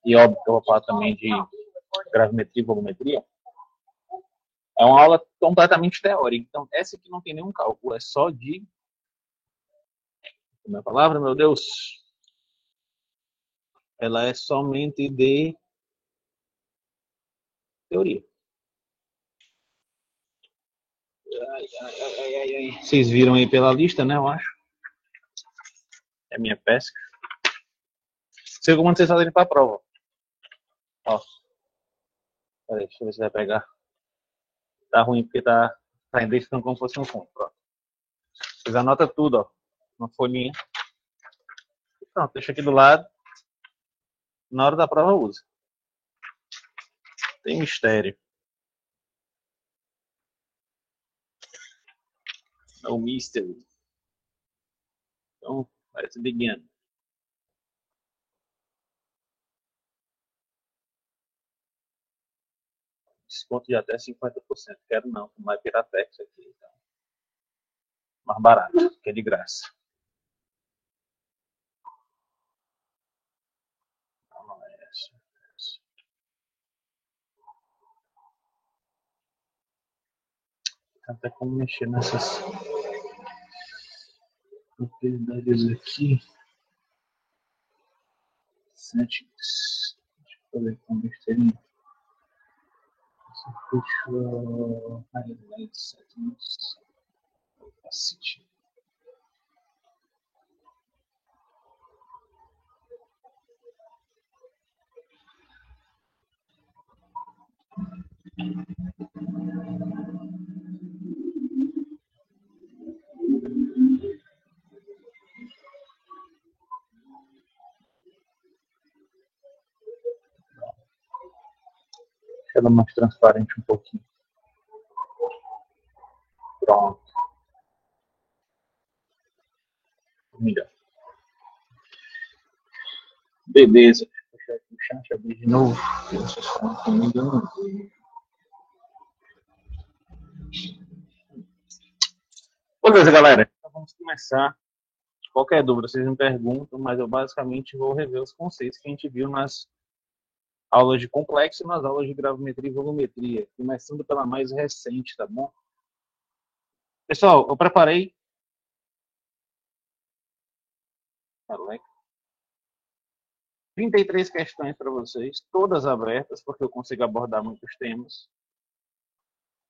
e óbvio que eu vou falar também de gravimetria e volumetria, é uma aula completamente teórica. Então, essa aqui não tem nenhum cálculo, é só de... Minha palavra, meu Deus. Ela é somente de teoria. Vocês viram aí pela lista, né? Eu acho. É minha pesca. Sei como vocês fazem para a prova. Ó. Peraí, deixa eu ver se vai pegar. Tá ruim porque tá indexando como se fosse um fundo. Pronto. Vocês anotam tudo, ó. Uma folhinha. Pronto, deixa aqui do lado. Na hora da prova usa. Tem mistério. No mystery. Então, parece begin. Desconto de até 50%. Quero não, mais Piratex aqui. Então. Mais barato, que é de graça. Não é essa. Até como mexer nessas propriedades aqui. Settings. Deixa eu fazer com besteirinha. Fechou. Highlight settings. Opacity. Deixa ela mais transparente um pouquinho. Pronto. Melhor. Beleza. Deixa eu aqui o chat abrir de novo. Vocês falam comigo. Beleza, galera. Então vamos começar. Qualquer dúvida, vocês me perguntam, mas eu basicamente vou rever os conceitos que a gente viu nas aulas de complexo e nas aulas de gravimetria e volumetria, começando pela mais recente, tá bom? Pessoal, eu preparei 33 questões para vocês, todas abertas, porque eu consigo abordar muitos temas,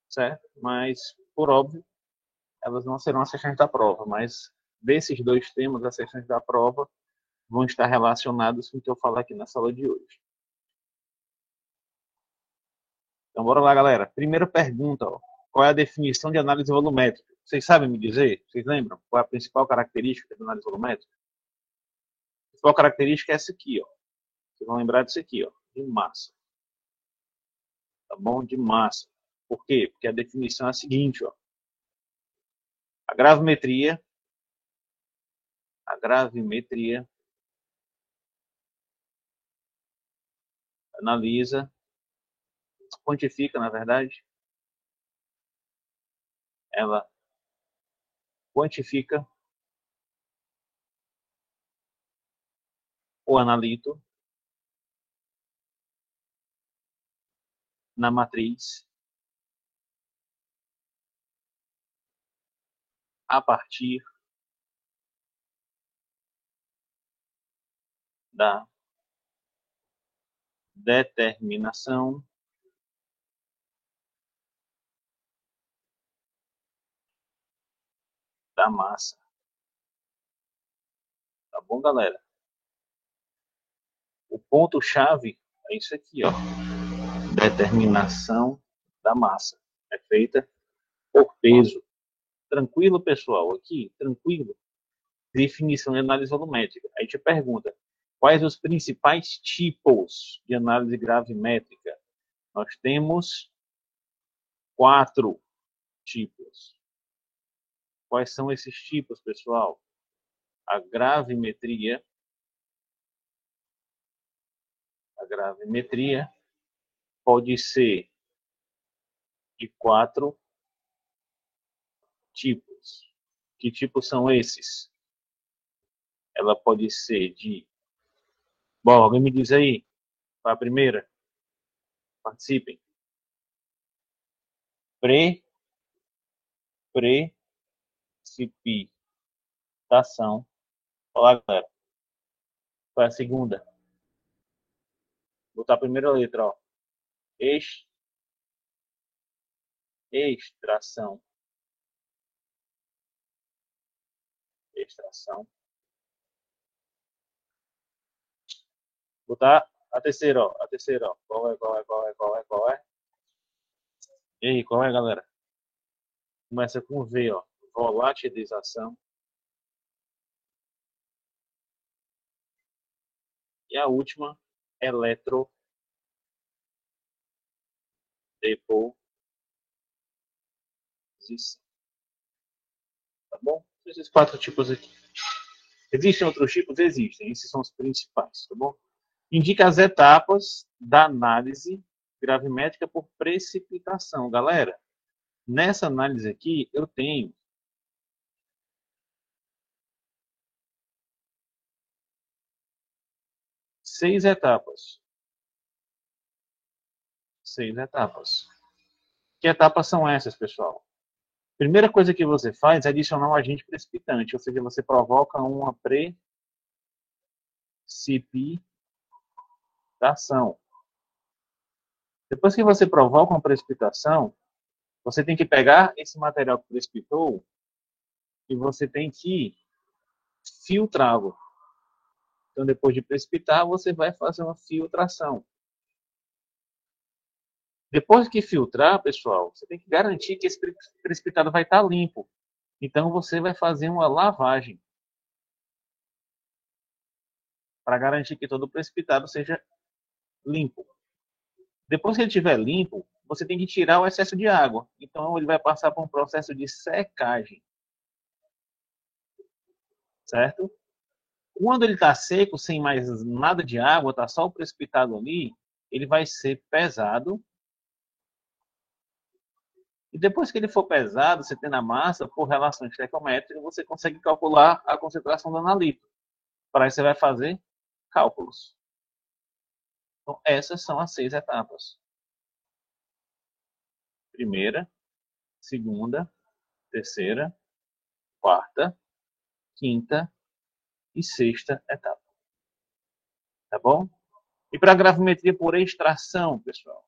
certo? Mas, por óbvio, elas não serão as questões da prova, mas desses dois temas, as questões da prova vão estar relacionados com o que eu falar aqui na sala de hoje. Então, bora lá, galera. Primeira pergunta, ó. Qual é a definição de análise volumétrica? Vocês sabem me dizer? Vocês lembram? Qual é a principal característica da análise volumétrica? A principal característica é essa aqui, ó. Vocês vão lembrar disso aqui, ó. De massa. Tá bom? De massa. Por quê? Porque a definição é a seguinte, ó. A gravimetria analisa, quantifica, na verdade, ela quantifica o analito na matriz a partir da determinação da massa. Tá bom, galera? O ponto-chave é isso aqui, ó. Determinação da massa. É feita por peso. Tranquilo, pessoal? Aqui, tranquilo. Definição de análise volumétrica. Aí te pergunta, quais os principais tipos de análise gravimétrica? Nós temos 4 tipos. Quais são esses tipos, pessoal? A gravimetria pode ser de 4 tipos. Que tipos são esses? Ela pode ser de... Bom, alguém me diz aí. Para a primeira, participem. Precipitação. Olá, galera. Para a segunda. Vou botar a primeira letra, ó. Extração. Extração. Vou botar a terceira, ó. A terceira, ó. Qual é? E aí, qual é, galera? Começa com V, ó. Volatilização. E a última, eletrodeposição. Tá bom? Esses 4 tipos aqui. Existem outros tipos? Existem. Esses são os principais, tá bom? Indica as etapas da análise gravimétrica por precipitação. Galera, nessa análise aqui, eu tenho 6 etapas. 6 etapas. Que etapas são essas, pessoal? Primeira coisa que você faz é adicionar um agente precipitante, ou seja, você provoca uma precipitação. Depois que você provoca uma precipitação, você tem que pegar esse material que precipitou e você tem que filtrá-lo. Então, depois de precipitar, você vai fazer uma filtração. Depois que filtrar, pessoal, você tem que garantir que esse precipitado vai estar limpo. Então, você vai fazer uma lavagem para garantir que todo o precipitado seja limpo. Depois que ele estiver limpo, você tem que tirar o excesso de água. Então, ele vai passar por um processo de secagem. Certo? Quando ele está seco, sem mais nada de água, está só o precipitado ali, ele vai ser pesado. E depois que ele for pesado, você tem na massa, por relações estequiométricas, você consegue calcular a concentração do analito. Para isso, você vai fazer cálculos. Então, essas são as 6 etapas. Primeira, segunda, terceira, quarta, quinta e sexta etapa. Tá bom? E para a gravimetria por extração, pessoal,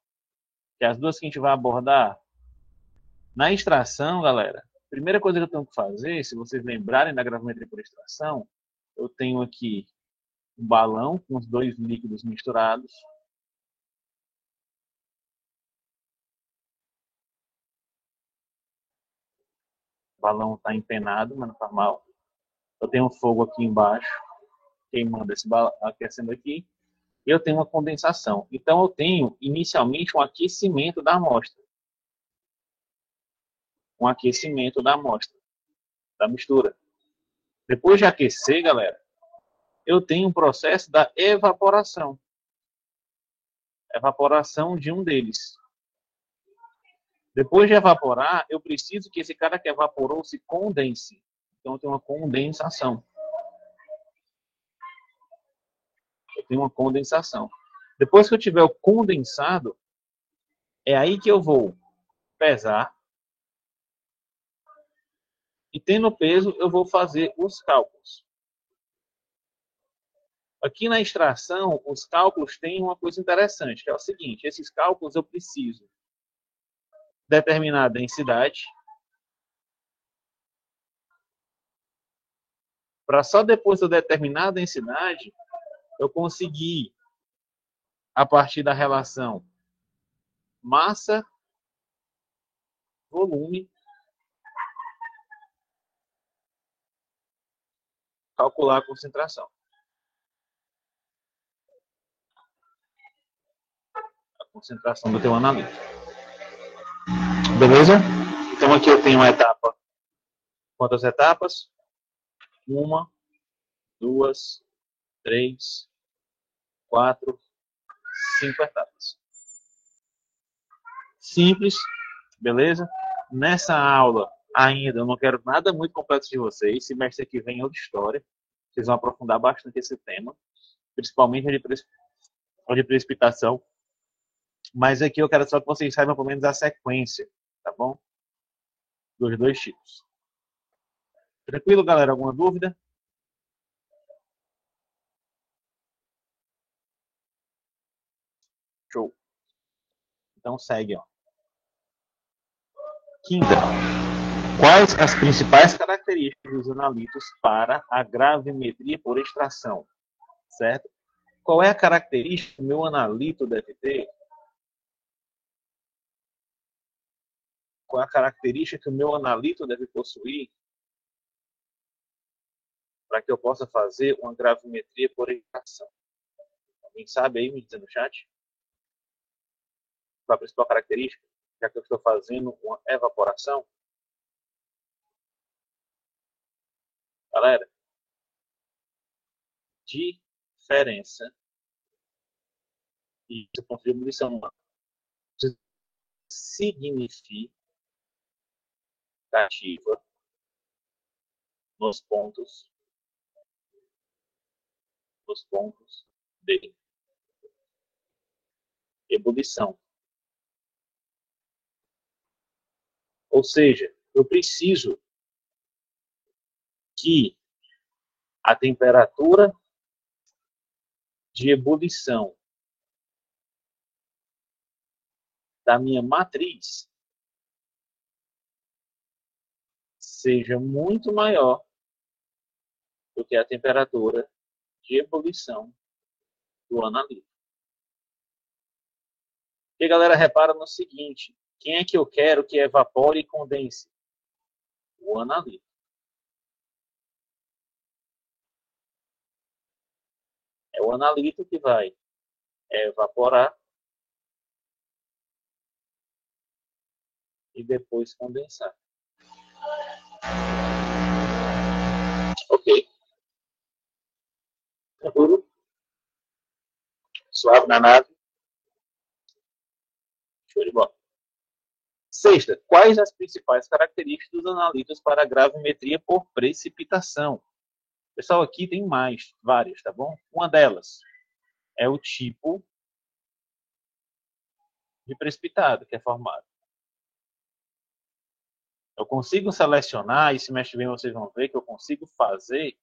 que é as duas que a gente vai abordar, na extração, galera, a primeira coisa que eu tenho que fazer, se vocês lembrarem da gravimetria por extração, eu tenho aqui um balão com os 2 líquidos misturados. O balão está empenado, mas não está mal. Eu tenho um fogo aqui embaixo, queimando esse balão, aquecendo aqui. E eu tenho uma condensação. Então, eu tenho, inicialmente, um aquecimento da amostra. Um aquecimento da amostra, da mistura. Depois de aquecer, galera, eu tenho um processo da evaporação. Evaporação de um deles. Depois de evaporar, eu preciso que esse cara que evaporou se condense. Então, tem uma condensação. Eu tenho uma condensação. Depois que eu tiver o condensado, é aí que eu vou pesar. E tendo peso, eu vou fazer os cálculos. Aqui na extração, os cálculos têm uma coisa interessante, que é o seguinte: esses cálculos eu preciso determinar a densidade, para só depois de eu determinar a densidade, eu conseguir, a partir da relação massa-volume, calcular a concentração. A concentração do teu analítico. Beleza? Então aqui eu tenho uma etapa. Quantas etapas? 1, 2, 3, 4, 5 etapas. Simples, beleza? Nessa aula, ainda, eu não quero nada muito complexo de vocês. Semestre que vem é outra história. Vocês vão aprofundar bastante esse tema, principalmente de ou de precipitação. Mas aqui eu quero só que vocês saibam pelo menos a sequência, tá bom? Dos dois tipos. Tranquilo, galera? Alguma dúvida? Show. Então segue, ó. Quinta. Quais as principais características dos analitos para a gravimetria por extração? Certo? Qual é a característica que o meu analito deve ter? Qual é a característica que o meu analito deve possuir para que eu possa fazer uma gravimetria por extração? Alguém sabe aí, me diz no chat? Qual a principal característica? Já que eu estou fazendo uma evaporação? Galera, diferença e ponto de ebulição significativa nos pontos de ebulição. Ou seja, eu preciso que a temperatura de ebulição da minha matriz seja muito maior do que a temperatura de ebulição do analito. E a galera repara no seguinte: quem é que eu quero que evapore e condense? O analito. É o analito que vai evaporar e depois condensar. Ok? Tranquilo? Suave na nave? Show de bola. Sexta, quais as principais características dos analitos para a gravimetria por precipitação? Pessoal, aqui tem várias, tá bom? Uma delas é o tipo de precipitado que é formado. Eu consigo selecionar, e se mexe bem vocês vão ver que eu consigo fazer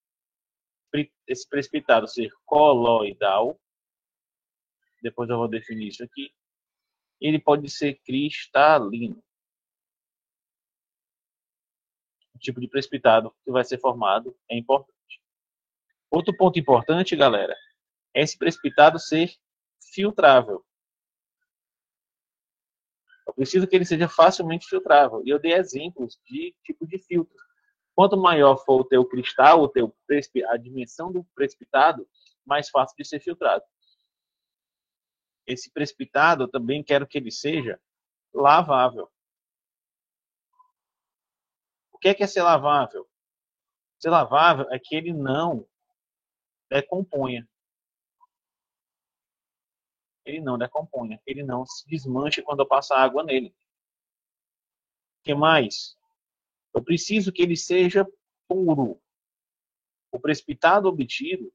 esse precipitado ser coloidal. Depois eu vou definir isso aqui. Ele pode ser cristalino. O tipo de precipitado que vai ser formado é importante. Outro ponto importante, galera, é esse precipitado ser filtrável. Eu preciso que ele seja facilmente filtrável. E eu dei exemplos de tipo de filtro. Quanto maior for o teu cristal, a dimensão do precipitado, mais fácil de ser filtrado. Esse precipitado eu também quero que ele seja lavável. O que é ser lavável? Ser lavável é que ele não decomponha. Ele não decomponha. Ele não se desmanche quando eu passar água nele. O que mais? Eu preciso que ele seja puro. O precipitado obtido,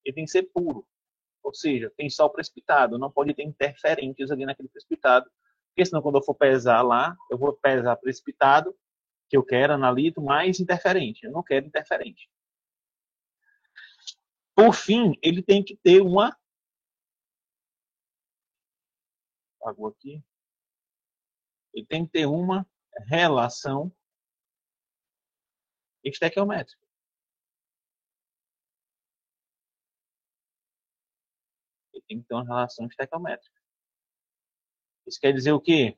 ele tem que ser puro. Ou seja, tem só o precipitado, não pode ter interferentes ali naquele precipitado, porque senão quando eu for pesar lá, eu vou pesar precipitado, que eu quero, analito, mais interferente. Eu não quero interferente. Por fim, ele tem que ter uma... Apagou aqui. Ele tem que ter uma relação estequiométrica. Ele tem que ter uma relação estequiométrica. Isso quer dizer o quê?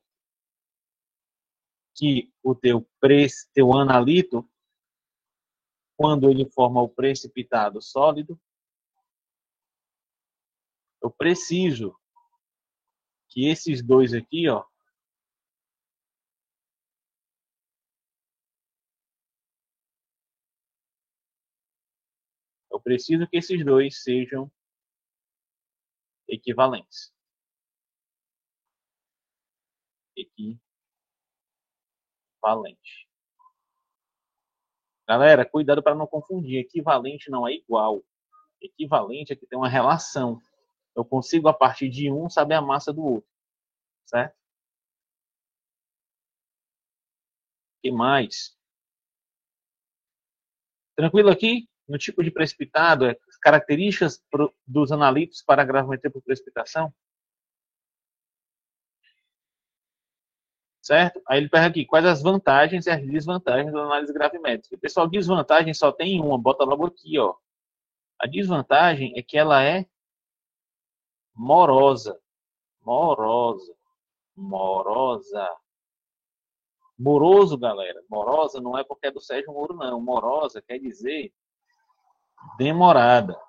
Que o teu analito, quando ele forma o precipitado sólido, eu preciso que esses dois aqui, ó, eu preciso que esses dois sejam equivalentes. Equivalente. Galera, cuidado para não confundir. Equivalente não é igual. Equivalente é que tem uma relação. Eu consigo, a partir de um, saber a massa do outro. Certo? O que mais? Tranquilo aqui? No tipo de precipitado, características dos analíticos para gravimetria por precipitação? Certo? Aí ele pega aqui, quais as vantagens e as desvantagens da análise gravimétrica. Pessoal, desvantagem só tem uma, bota logo aqui, ó. A desvantagem é que ela é morosa. Morosa. Morosa. Moroso, galera. Morosa não é porque é do Sérgio Moro, não. Morosa quer dizer demorada.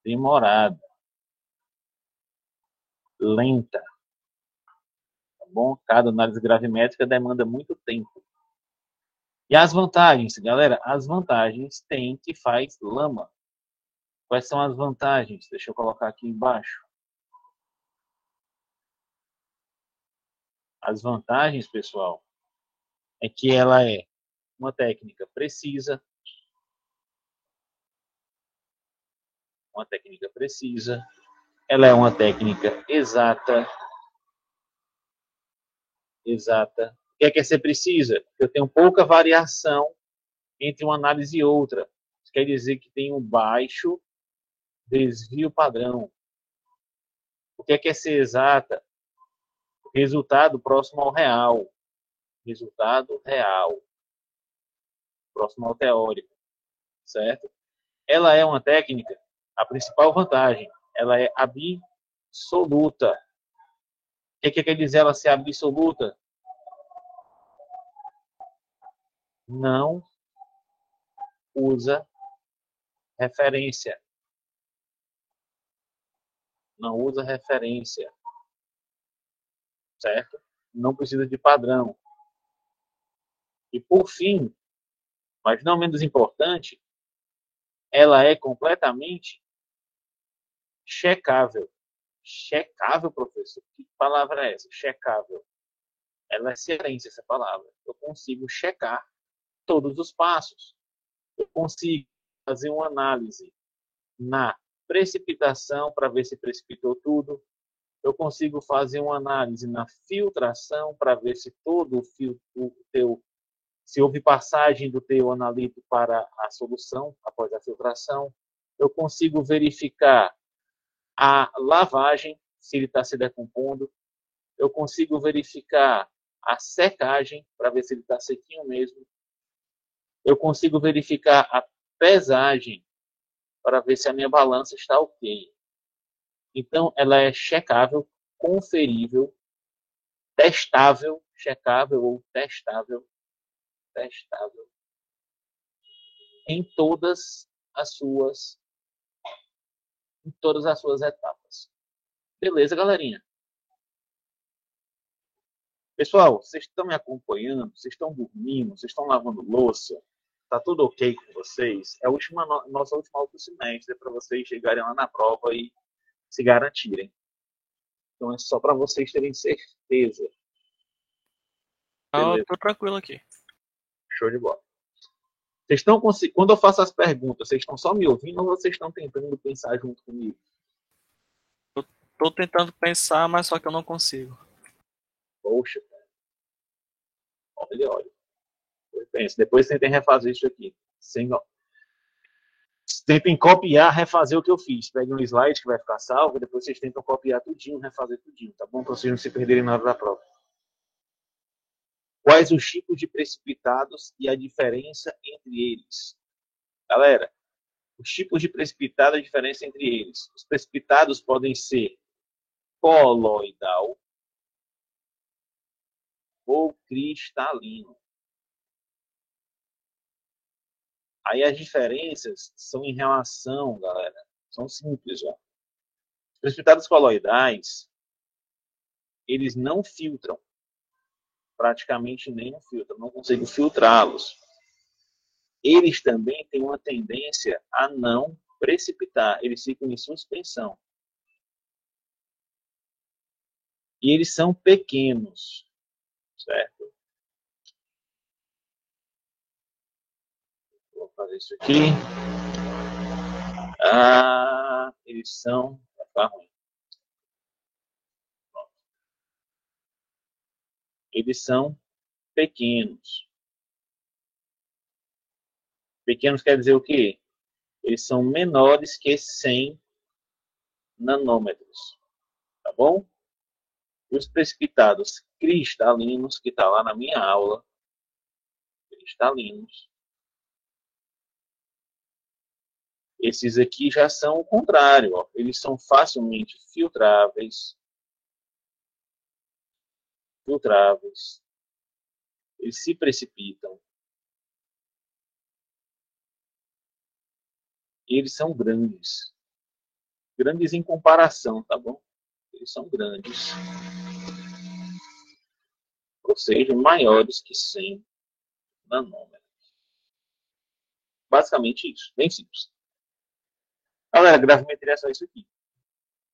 Demorada. Lenta. Tá bom? Cada análise gravimétrica demanda muito tempo. E as vantagens, galera? As vantagens tem que faz lama. Quais são as vantagens? Deixa eu colocar aqui embaixo. As vantagens, pessoal, é que ela é uma técnica precisa, ela é uma técnica exata. O que é ser precisa? Eu tenho pouca variação entre uma análise e outra. Isso quer dizer que tem um baixo desvio padrão. O que é ser exata? Resultado próximo ao real. Resultado real. Próximo ao teórico. Certo? Ela é uma técnica, a principal vantagem, ela é absoluta. O que quer dizer ela ser absoluta? Não usa referência. Não usa referência. Certo? Não precisa de padrão. E por fim, mas não menos importante, ela é completamente checável. Checável, professor? Que palavra é essa? Checável. Ela é excelente, essa palavra. Eu consigo checar todos os passos. Eu consigo fazer uma análise na precipitação para ver se precipitou tudo. Eu consigo fazer uma análise na filtração para ver se todo o teu, se houve passagem do teu analítico para a solução após a filtração. Eu consigo verificar a lavagem, se ele está se decompondo. Eu consigo verificar a secagem para ver se ele está sequinho mesmo. Eu consigo verificar a pesagem para ver se a minha balança está ok. Então, ela é checável, conferível, testável, checável ou testável em todas as suas etapas. Beleza, galerinha? Pessoal, vocês estão me acompanhando? Vocês estão dormindo? Vocês estão lavando louça? Tá tudo ok com vocês? É a nossa última aula do semestre para vocês chegarem lá na prova e se garantirem. Então é só para vocês terem certeza. Eu tô tranquilo aqui. Show de bola. Vocês estão quando eu faço as perguntas, vocês estão só me ouvindo ou vocês estão tentando pensar junto comigo? Eu tô tentando pensar, mas só que eu não consigo. Poxa, cara. Olha. Depois tentem refazer isso aqui. Tentem copiar, refazer o que eu fiz. Peguem um slide que vai ficar salvo, depois vocês tentam copiar tudinho, refazer tudinho, tá bom? Para vocês não se perderem na hora da prova. Quais os tipos de precipitados e a diferença entre eles? Galera, os tipos de precipitado e a diferença entre eles. Os precipitados podem ser coloidal ou cristalino. Aí as diferenças são em relação, galera, são simples, ó. Os precipitados coloidais, eles não filtram, praticamente nem filtram, não consigo filtrá-los. Eles também têm uma tendência a não precipitar, eles ficam em suspensão. E eles são pequenos, certo? Vou fazer isso aqui. eles são... Vai ficar ruim. Eles são pequenos. Pequenos quer dizer o quê? Eles são menores que 100 nanômetros. Tá bom? Os precipitados cristalinos, que está lá na minha aula, cristalinos, esses aqui já são o contrário. Ó. Eles são facilmente filtráveis. Eles se precipitam. E eles são grandes. Grandes em comparação, tá bom? Eles são grandes. Ou seja, maiores que 100 nanômetros. Basicamente isso. Bem simples. Galera, gravimetria é só isso aqui.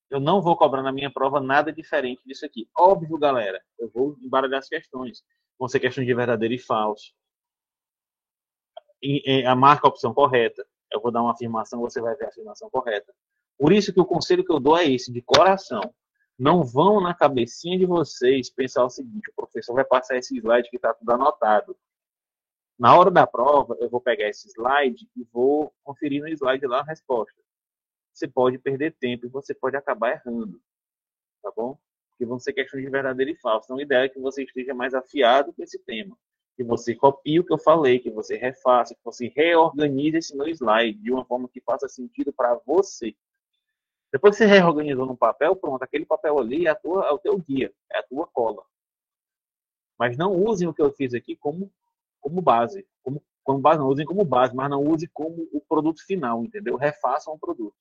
Eu não vou cobrar na minha prova nada diferente disso aqui. Óbvio, galera, eu vou embaralhar as questões. Vão ser questões de verdadeiro e falso. A marca a opção correta. Eu vou dar uma afirmação, você vai ver a afirmação correta. Por isso que o conselho que eu dou é esse, de coração. Não vão na cabecinha de vocês pensar o seguinte, o professor vai passar esse slide que está tudo anotado. Na hora da prova, eu vou pegar esse slide e vou conferir no slide lá a resposta. Você pode perder tempo e você pode acabar errando. Tá bom? Porque vão ser questões de verdadeiro e falso. Então, a ideia é que você esteja mais afiado com esse tema. Que você copie o que eu falei, que você refaça, que você reorganize esse meu slide de uma forma que faça sentido para você. Depois que você reorganizou no papel, pronto, aquele papel ali é o teu guia, é a tua cola. Mas não usem o que eu fiz aqui como base. Como base, não usem como base, mas não use como o produto final, entendeu? Refaçam o produto.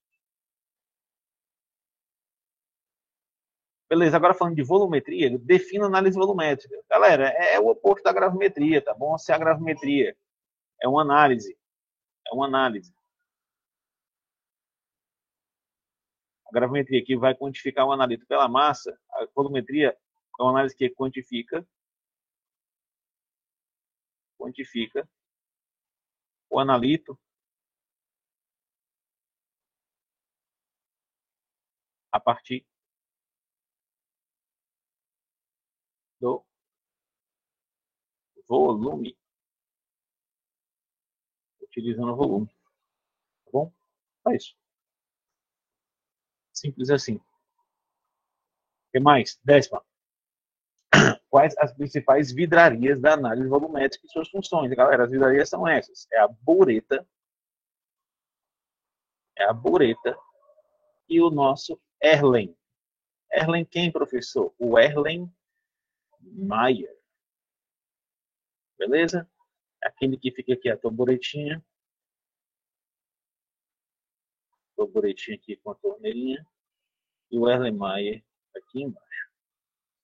Beleza, agora falando de volumetria, defina análise volumétrica. Galera, é o oposto da gravimetria, tá bom? Se a gravimetria é uma análise, A gravimetria que vai quantificar o analito pela massa, a volumetria é uma análise que quantifica o analito a partir do volume, utilizando o volume. Tá bom? É isso. Simples assim. O que mais? 10ª. Quais as principais vidrarias da análise volumétrica e suas funções? Galera, as vidrarias são essas. É a bureta e o nosso Erlen. Erlen quem, professor? O Erlen Mayer. Beleza? Aquele que fica aqui, a taburetinha. Taburetinha aqui com a torneirinha. E o Erlen Mayer aqui embaixo.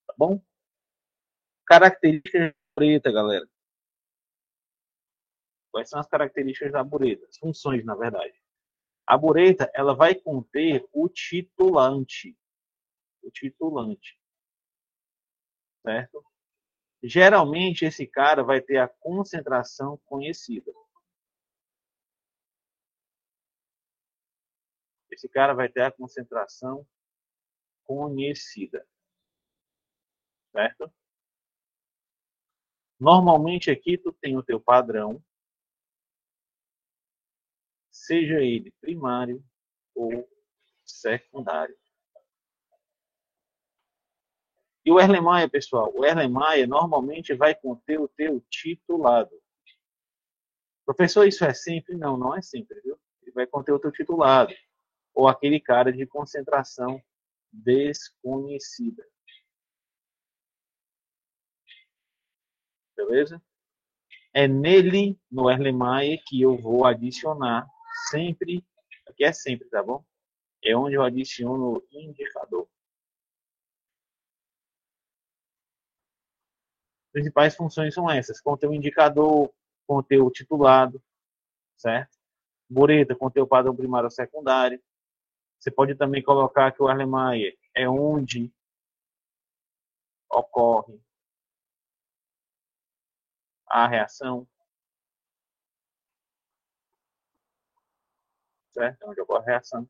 Tá bom? Características da bureta, galera. Quais são as características da bureta? As funções, na verdade. A bureta, ela vai conter o titulante. Certo? Geralmente, esse cara vai ter a concentração conhecida. Esse cara vai ter a concentração conhecida. Certo? Normalmente, aqui tu tem o teu padrão, seja ele primário ou secundário. E o Erlenmeyer, pessoal, o Erlenmeyer normalmente vai conter o teu titulado. Professor, isso é sempre? Não, não é sempre, viu? Ele vai conter o teu titulado. Ou aquele cara de concentração desconhecida. Beleza? É nele, no Erlenmeyer, que eu vou adicionar sempre, aqui é sempre, tá bom? É onde eu adiciono o indicador. As principais funções são essas: conter o indicador, conter o titulado, certo? Bureta, conter o padrão primário ou secundário. Você pode também colocar que o Erlenmeyer é onde ocorre a reação, certo? É onde ocorre a reação.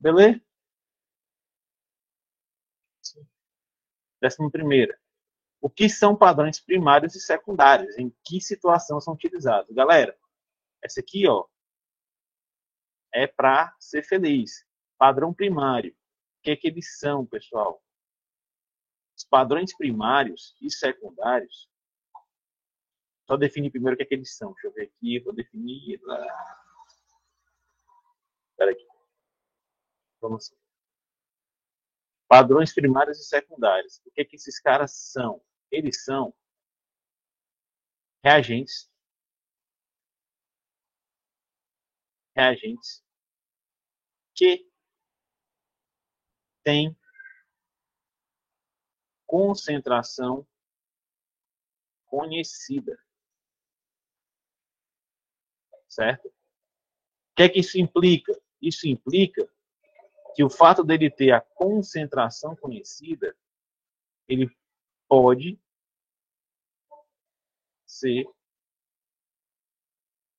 Beleza? 11ª. O que são padrões primários e secundários? Em que situação são utilizados? Galera, essa aqui, ó, é para ser feliz. Padrão primário. O que é que eles são, pessoal? Os padrões primários e secundários. Só definir primeiro o que é que eles são. Deixa eu ver aqui, vou definir. Espera aqui. Vamos assim. Padrões primários e secundários. O que é que esses caras são? Eles são reagentes que têm concentração conhecida, certo? O que é que isso implica? Isso implica que o fato dele ter a concentração conhecida, ele pode ser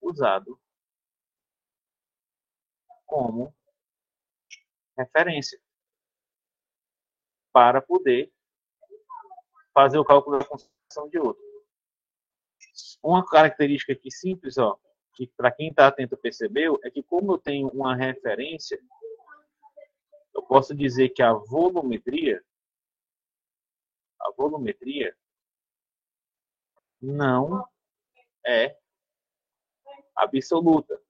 usado como referência para poder fazer o cálculo da concentração de outro. Uma característica aqui simples, ó, que para quem está atento percebeu, é que como eu tenho uma referência, eu posso dizer que a volumetria não é absoluta,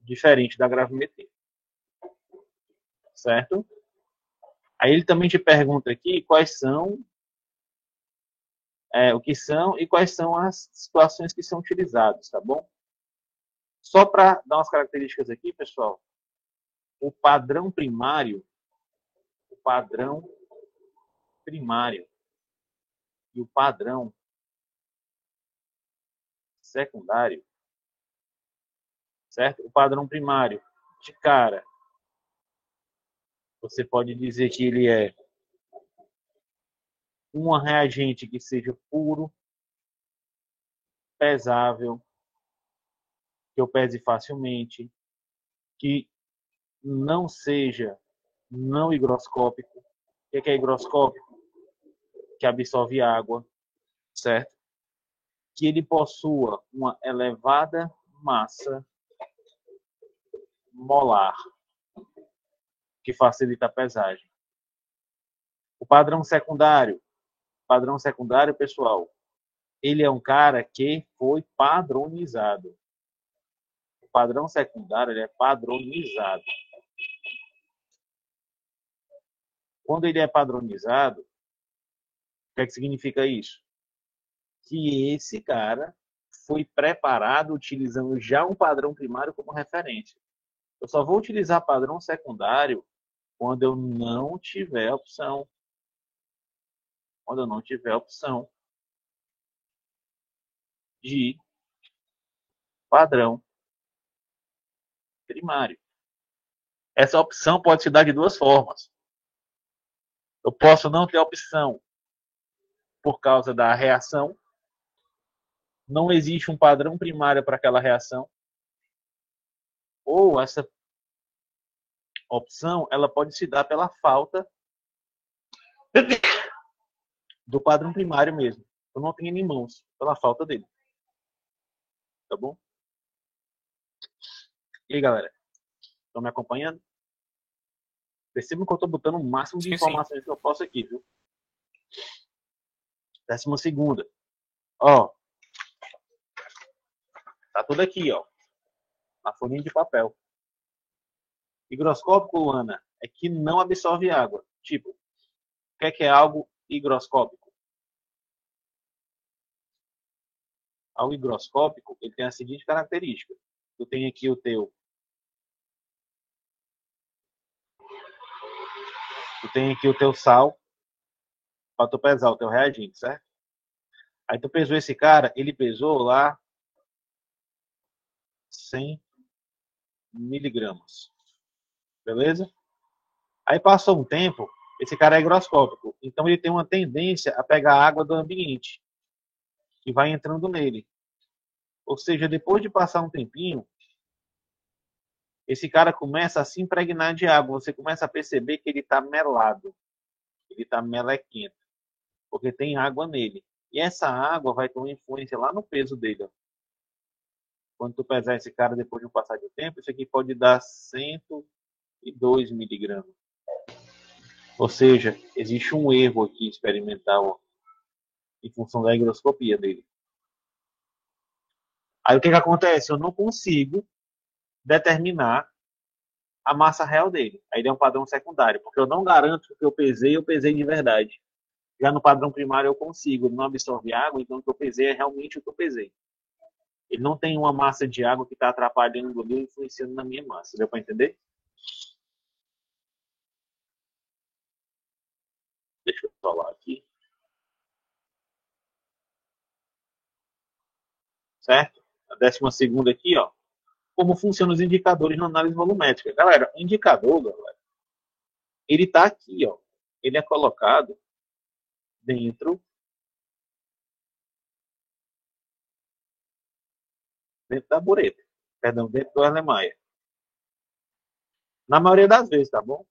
diferente da gravimetria, certo? Aí ele também te pergunta aqui quais são, o que são e quais são as situações que são utilizadas, tá bom? Só para dar umas características aqui, pessoal, o padrão primário e o padrão secundário, certo? O padrão primário, de cara, você pode dizer que ele é um reagente que seja puro, pesável, que eu pese facilmente, que não seja não higroscópico. O que é higroscópico? Que absorve água, certo? Que ele possua uma elevada massa molar, que facilita a pesagem. O padrão secundário, pessoal, ele é um cara que foi padronizado. O padrão secundário, ele é padronizado. Quando ele é padronizado, o que é que significa isso? Que esse cara foi preparado utilizando já um padrão primário como referência. Eu só vou utilizar padrão secundário quando eu não tiver opção. De padrão primário. Essa opção pode se dar de duas formas. Eu posso não ter opção por causa da reação. Não existe um padrão primário para aquela reação. Ou essa opção, ela pode se dar pela falta do padrão primário mesmo. Eu não tenho em mãos, pela falta dele. Tá bom? E aí, galera? Estão me acompanhando? Percebam que eu estou botando o máximo de informações que eu posso aqui, viu? 12ª. Ó. Tá tudo aqui, ó. Na folhinha de papel. Higroscópico, Luana, é que não absorve água. Tipo, o que é algo higroscópico? Algo higroscópico, ele tem a seguinte característica. Tu tem aqui o teu sal para tu pesar o teu reagente, certo? Aí tu pesou esse cara, ele pesou lá 100 miligramas. Beleza? Aí passou um tempo, esse cara é higroscópico. Então ele tem uma tendência a pegar água do ambiente que vai entrando nele. Ou seja, depois de passar um tempinho, esse cara começa a se impregnar de água. Você começa a perceber que ele está melado, ele está melequento, porque tem água nele. E essa água vai ter uma influência lá no peso dele. Ó. Quando tu pesar esse cara depois de um passar de tempo, isso aqui pode dar 102 miligramas. Ou seja, existe um erro aqui experimental ó, em função da higroscopia dele. Aí o que acontece? Eu não consigo determinar a massa real dele. Aí ele é um padrão secundário, porque eu não garanto que eu pesei de verdade. Já no padrão primário eu consigo, ele não absorve água, então o que eu pesei é realmente o que eu pesei. Ele não tem uma massa de água que está atrapalhando ali, influenciando na minha massa. Deu para entender? Deixa eu falar aqui. Certo? A 12ª aqui, ó. Como funcionam os indicadores na análise volumétrica. Galera, o indicador, galera, ele está aqui, ó. Ele é colocado dentro da bureta. Perdão, dentro do Erlenmeyer. Na maioria das vezes, tá bom?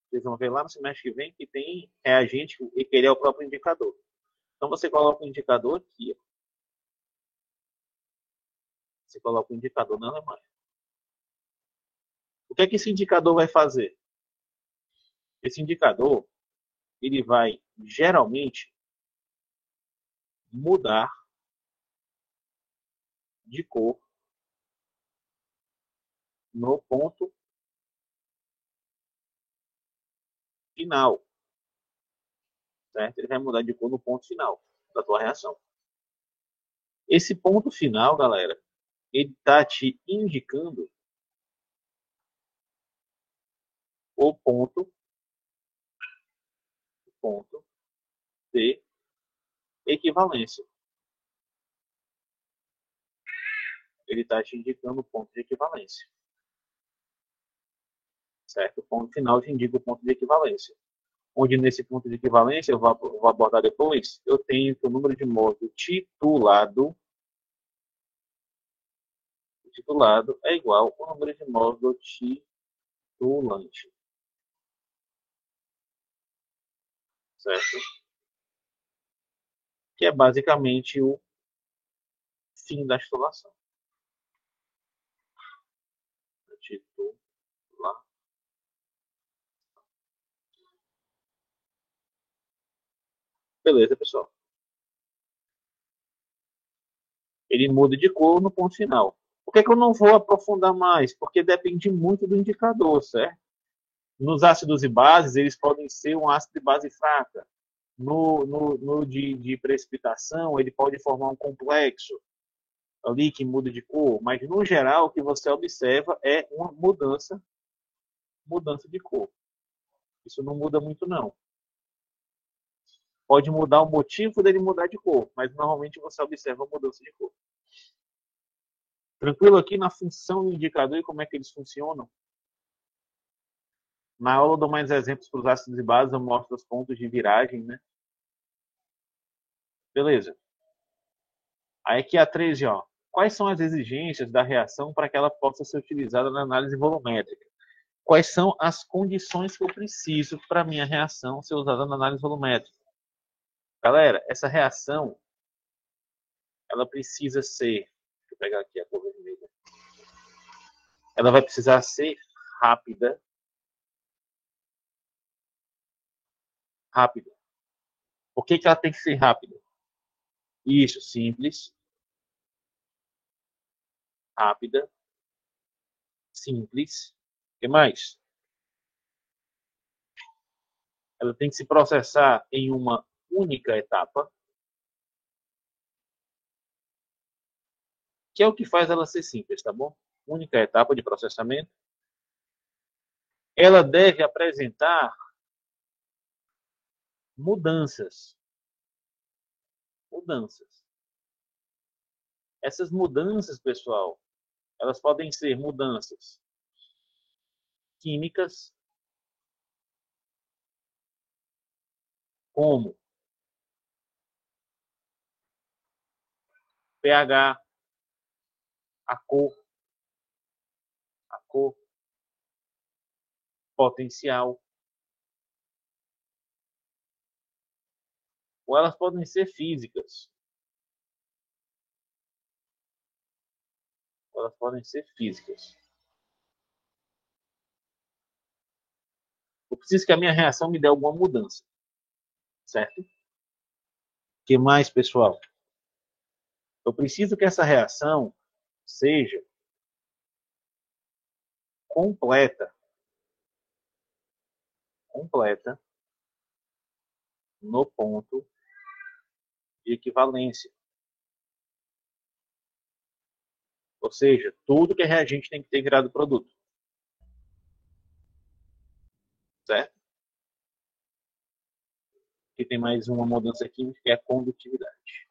Vocês vão ver lá no semestre que vem que tem reagente e que ele é o próprio indicador. Então você coloca o indicador aqui. Ó. Você coloca o indicador na Alemanha. O que é que esse indicador vai fazer? Esse indicador ele vai geralmente mudar de cor no ponto final. Certo? Ele vai mudar de cor no ponto final da tua reação. Esse ponto final, galera, ele está te indicando o ponto de equivalência. Ele está te indicando o ponto de equivalência. Certo? O ponto final te indica o ponto de equivalência. Onde nesse ponto de equivalência, eu vou abordar depois, eu tenho que o número de mols do titulado é igual ao número de mols do titulante. Certo? Que é basicamente o fim da titulação. Titular. Beleza, pessoal. Ele muda de cor no ponto final. Por que eu não vou aprofundar mais? Porque depende muito do indicador, certo? Nos ácidos e bases, eles podem ser um ácido de base fraca. No de precipitação, ele pode formar um complexo ali que muda de cor, mas no geral o que você observa é uma mudança de cor. Isso não muda muito não. Pode mudar o motivo dele mudar de cor, mas normalmente você observa a mudança de cor. Tranquilo aqui na função do indicador e como é que eles funcionam? Na aula eu dou mais exemplos para os ácidos e bases, eu mostro os pontos de viragem, né? Beleza. Aí aqui a 13, ó. Quais são as exigências da reação para que ela possa ser utilizada na análise volumétrica? Quais são as condições que eu preciso para a minha reação ser usada na análise volumétrica? Galera, essa reação, ela precisa ser, deixa eu pegar aqui a cor vermelha, ela vai precisar ser rápida. Rápida. Por que ela tem que ser rápida? Isso, simples, rápida, simples. O que mais? Ela tem que se processar em uma única etapa, que é o que faz ela ser simples, tá bom? Única etapa de processamento. Ela deve apresentar mudanças. Mudanças. Essas mudanças, pessoal, elas podem ser mudanças químicas, como pH, a cor, for, potencial, ou elas podem ser físicas. Elas podem ser físicas. Eu preciso que a minha reação me dê alguma mudança, certo? O que mais, pessoal? Eu preciso que essa reação seja completa no ponto de equivalência. Ou seja, tudo que é reagente tem que ter virado produto. Certo? E tem mais uma mudança química que é a condutividade.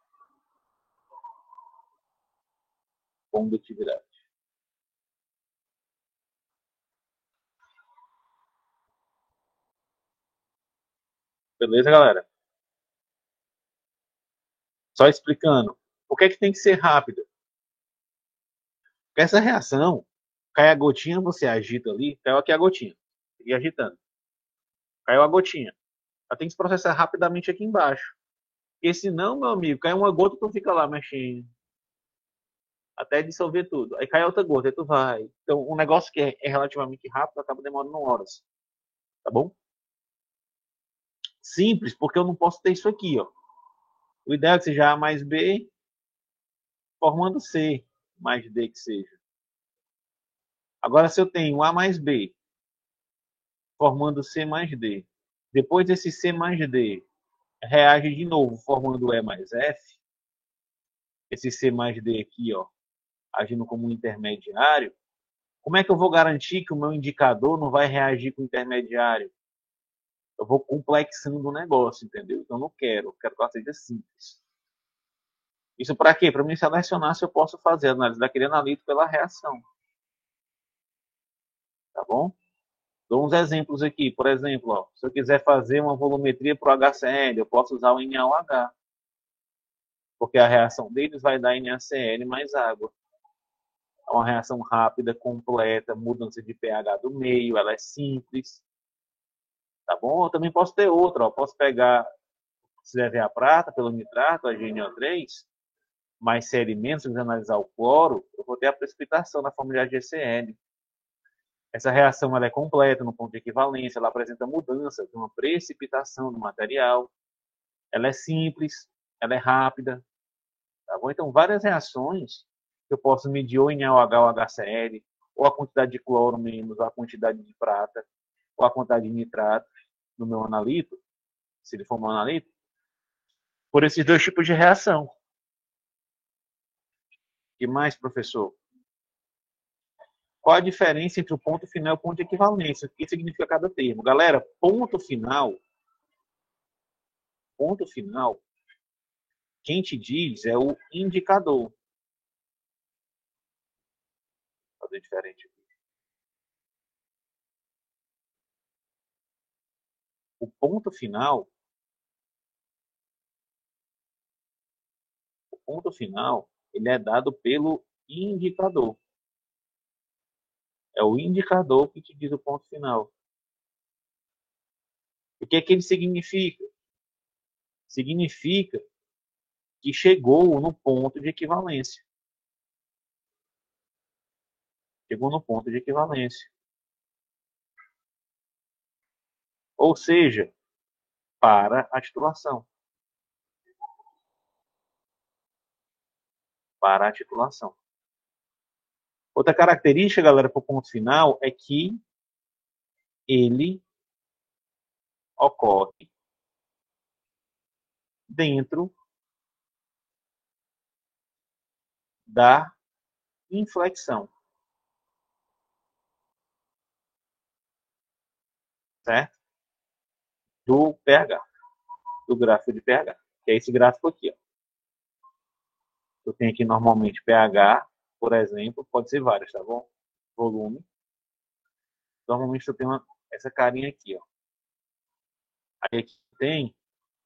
Condutividade. Beleza, galera? Só explicando. Por que tem que ser rápida? Porque essa reação, cai a gotinha, você agita ali, caiu aqui a gotinha. E agitando. Caiu a gotinha. Ela tem que se processar rapidamente aqui embaixo. Porque senão, meu amigo, cai uma gota, tu fica lá mexendo. Até dissolver tudo. Aí cai outra gota, aí tu vai. Então, um negócio que é relativamente rápido acaba demorando horas. Tá bom? Simples, porque eu não posso ter isso aqui, ó. O ideal é que seja A mais B formando C mais D que seja. Agora, se eu tenho A mais B formando C mais D, depois desse C mais D reage de novo formando E mais F, esse C mais D aqui, ó, agindo como um intermediário, como é que eu vou garantir que o meu indicador não vai reagir com o intermediário? Eu vou complexando o negócio, entendeu? Então, eu não quero. Eu quero que ela seja simples. Isso para quê? Para me selecionar se eu posso fazer a análise daquele analítico pela reação. Tá bom? Dou uns exemplos aqui. Por exemplo, ó, se eu quiser fazer uma volumetria para o HCl, eu posso usar o NaOH. Porque a reação deles vai dar NaCl mais água. É uma reação rápida, completa, mudança de pH do meio, ela é simples. Tá bom? Eu também posso ter outra. Ó. Posso pegar, se der a prata, pelo nitrato, a GNO3, mais Cl-, se quiser analisar o cloro, eu vou ter a precipitação na forma de AgCl. Essa reação ela é completa no ponto de equivalência, ela apresenta mudança de uma precipitação do material, ela é simples, ela é rápida, tá bom? Então, várias reações que eu posso medir ou em NaOH ou HCl, ou a quantidade de cloro menos, ou a quantidade de prata, ou a quantidade de nitrato no meu analito, se ele for um analito, por esses dois tipos de reação. O que mais, professor? Qual a diferença entre o ponto final e o ponto de equivalência? O que significa cada termo? Galera, ponto final, quem te diz é o indicador. Vou fazer diferente aqui. O ponto final, ele é dado pelo indicador. É o indicador que te diz o ponto final. O que é que ele significa? Significa que chegou no ponto de equivalência. Chegou no ponto de equivalência. Ou seja, para a titulação. Para a titulação. Outra característica, galera, para o ponto final é que ele ocorre dentro da inflexão, certo? Do pH, do gráfico de pH, que é esse gráfico aqui. Ó. Eu tenho aqui normalmente pH, por exemplo, pode ser vários, tá bom? Volume. Normalmente eu tenho essa carinha aqui, ó. Aí aqui tem,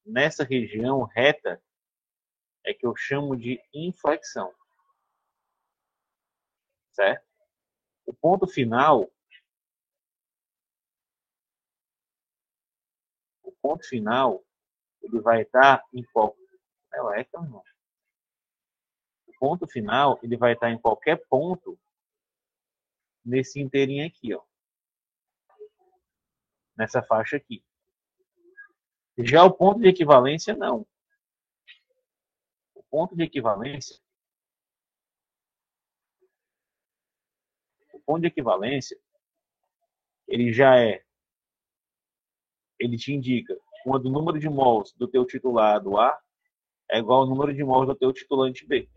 nessa região reta, é que eu chamo de inflexão, certo? O ponto final, ele vai estar em qual? O ponto final, ele vai estar em qualquer ponto nesse inteirinho aqui, ó. Nessa faixa aqui. Já o ponto de equivalência, não. O ponto de equivalência, ele já é, ele te indica quando o número de mols do teu titulado A é igual ao número de mols do teu titulante B.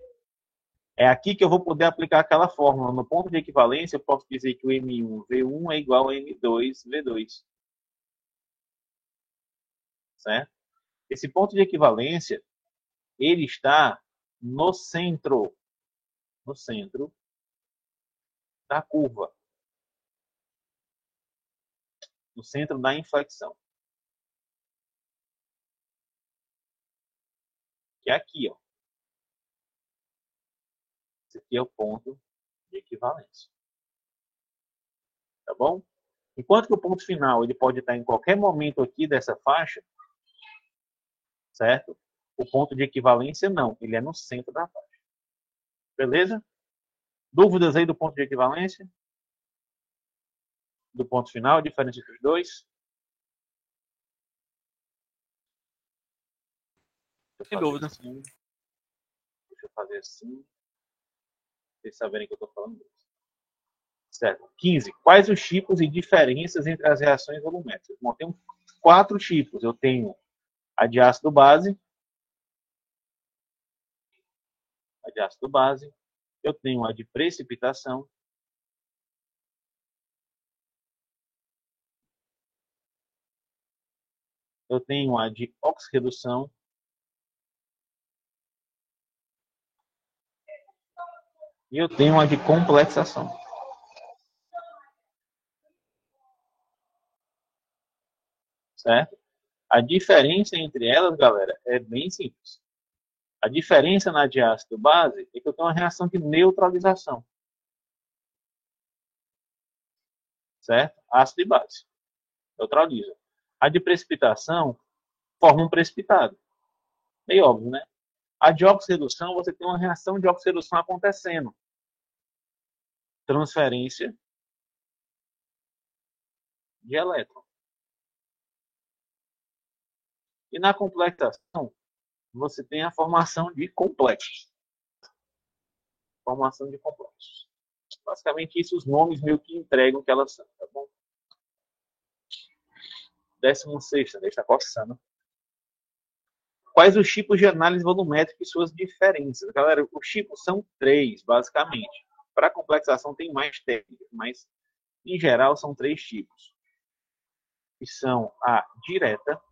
É aqui que eu vou poder aplicar aquela fórmula. No ponto de equivalência, eu posso dizer que o M1V1 é igual a M2V2. Certo? Esse ponto de equivalência, ele está no centro da curva, no centro da inflexão. Que é aqui, ó. Esse aqui é o ponto de equivalência. Tá bom? Enquanto que o ponto final ele pode estar em qualquer momento aqui dessa faixa, certo? O ponto de equivalência não, ele é no centro da faixa. Beleza? Dúvidas aí do ponto de equivalência? Do ponto final, diferença entre os dois? Sem dúvida. Assim. Deixa eu fazer assim. Vocês saberem que eu estou falando disso. Certo. 15. Quais os tipos e diferenças entre as reações volumétricas? Bom, tem 4 tipos. Eu tenho a de ácido base. Eu tenho a de precipitação. Eu tenho a de oxirredução. E eu tenho a de complexação. Certo? A diferença entre elas, galera, é bem simples. A diferença na de ácido base é que eu tenho uma reação de neutralização. Certo? Ácido e base. Neutraliza. A de precipitação forma um precipitado. Meio óbvio, né? A de oxirredução, você tem uma reação de oxirredução acontecendo. Transferência de elétron. E na complexação, você tem a formação de complexos. Basicamente, isso os nomes meio que entregam que elas são, tá bom? 16ª, deixa coçando. Quais os tipos de análise volumétrica e suas diferenças? Galera, os tipos são 3, basicamente. Para complexação tem mais técnicas, mas em geral são 3 tipos. Que são a direta,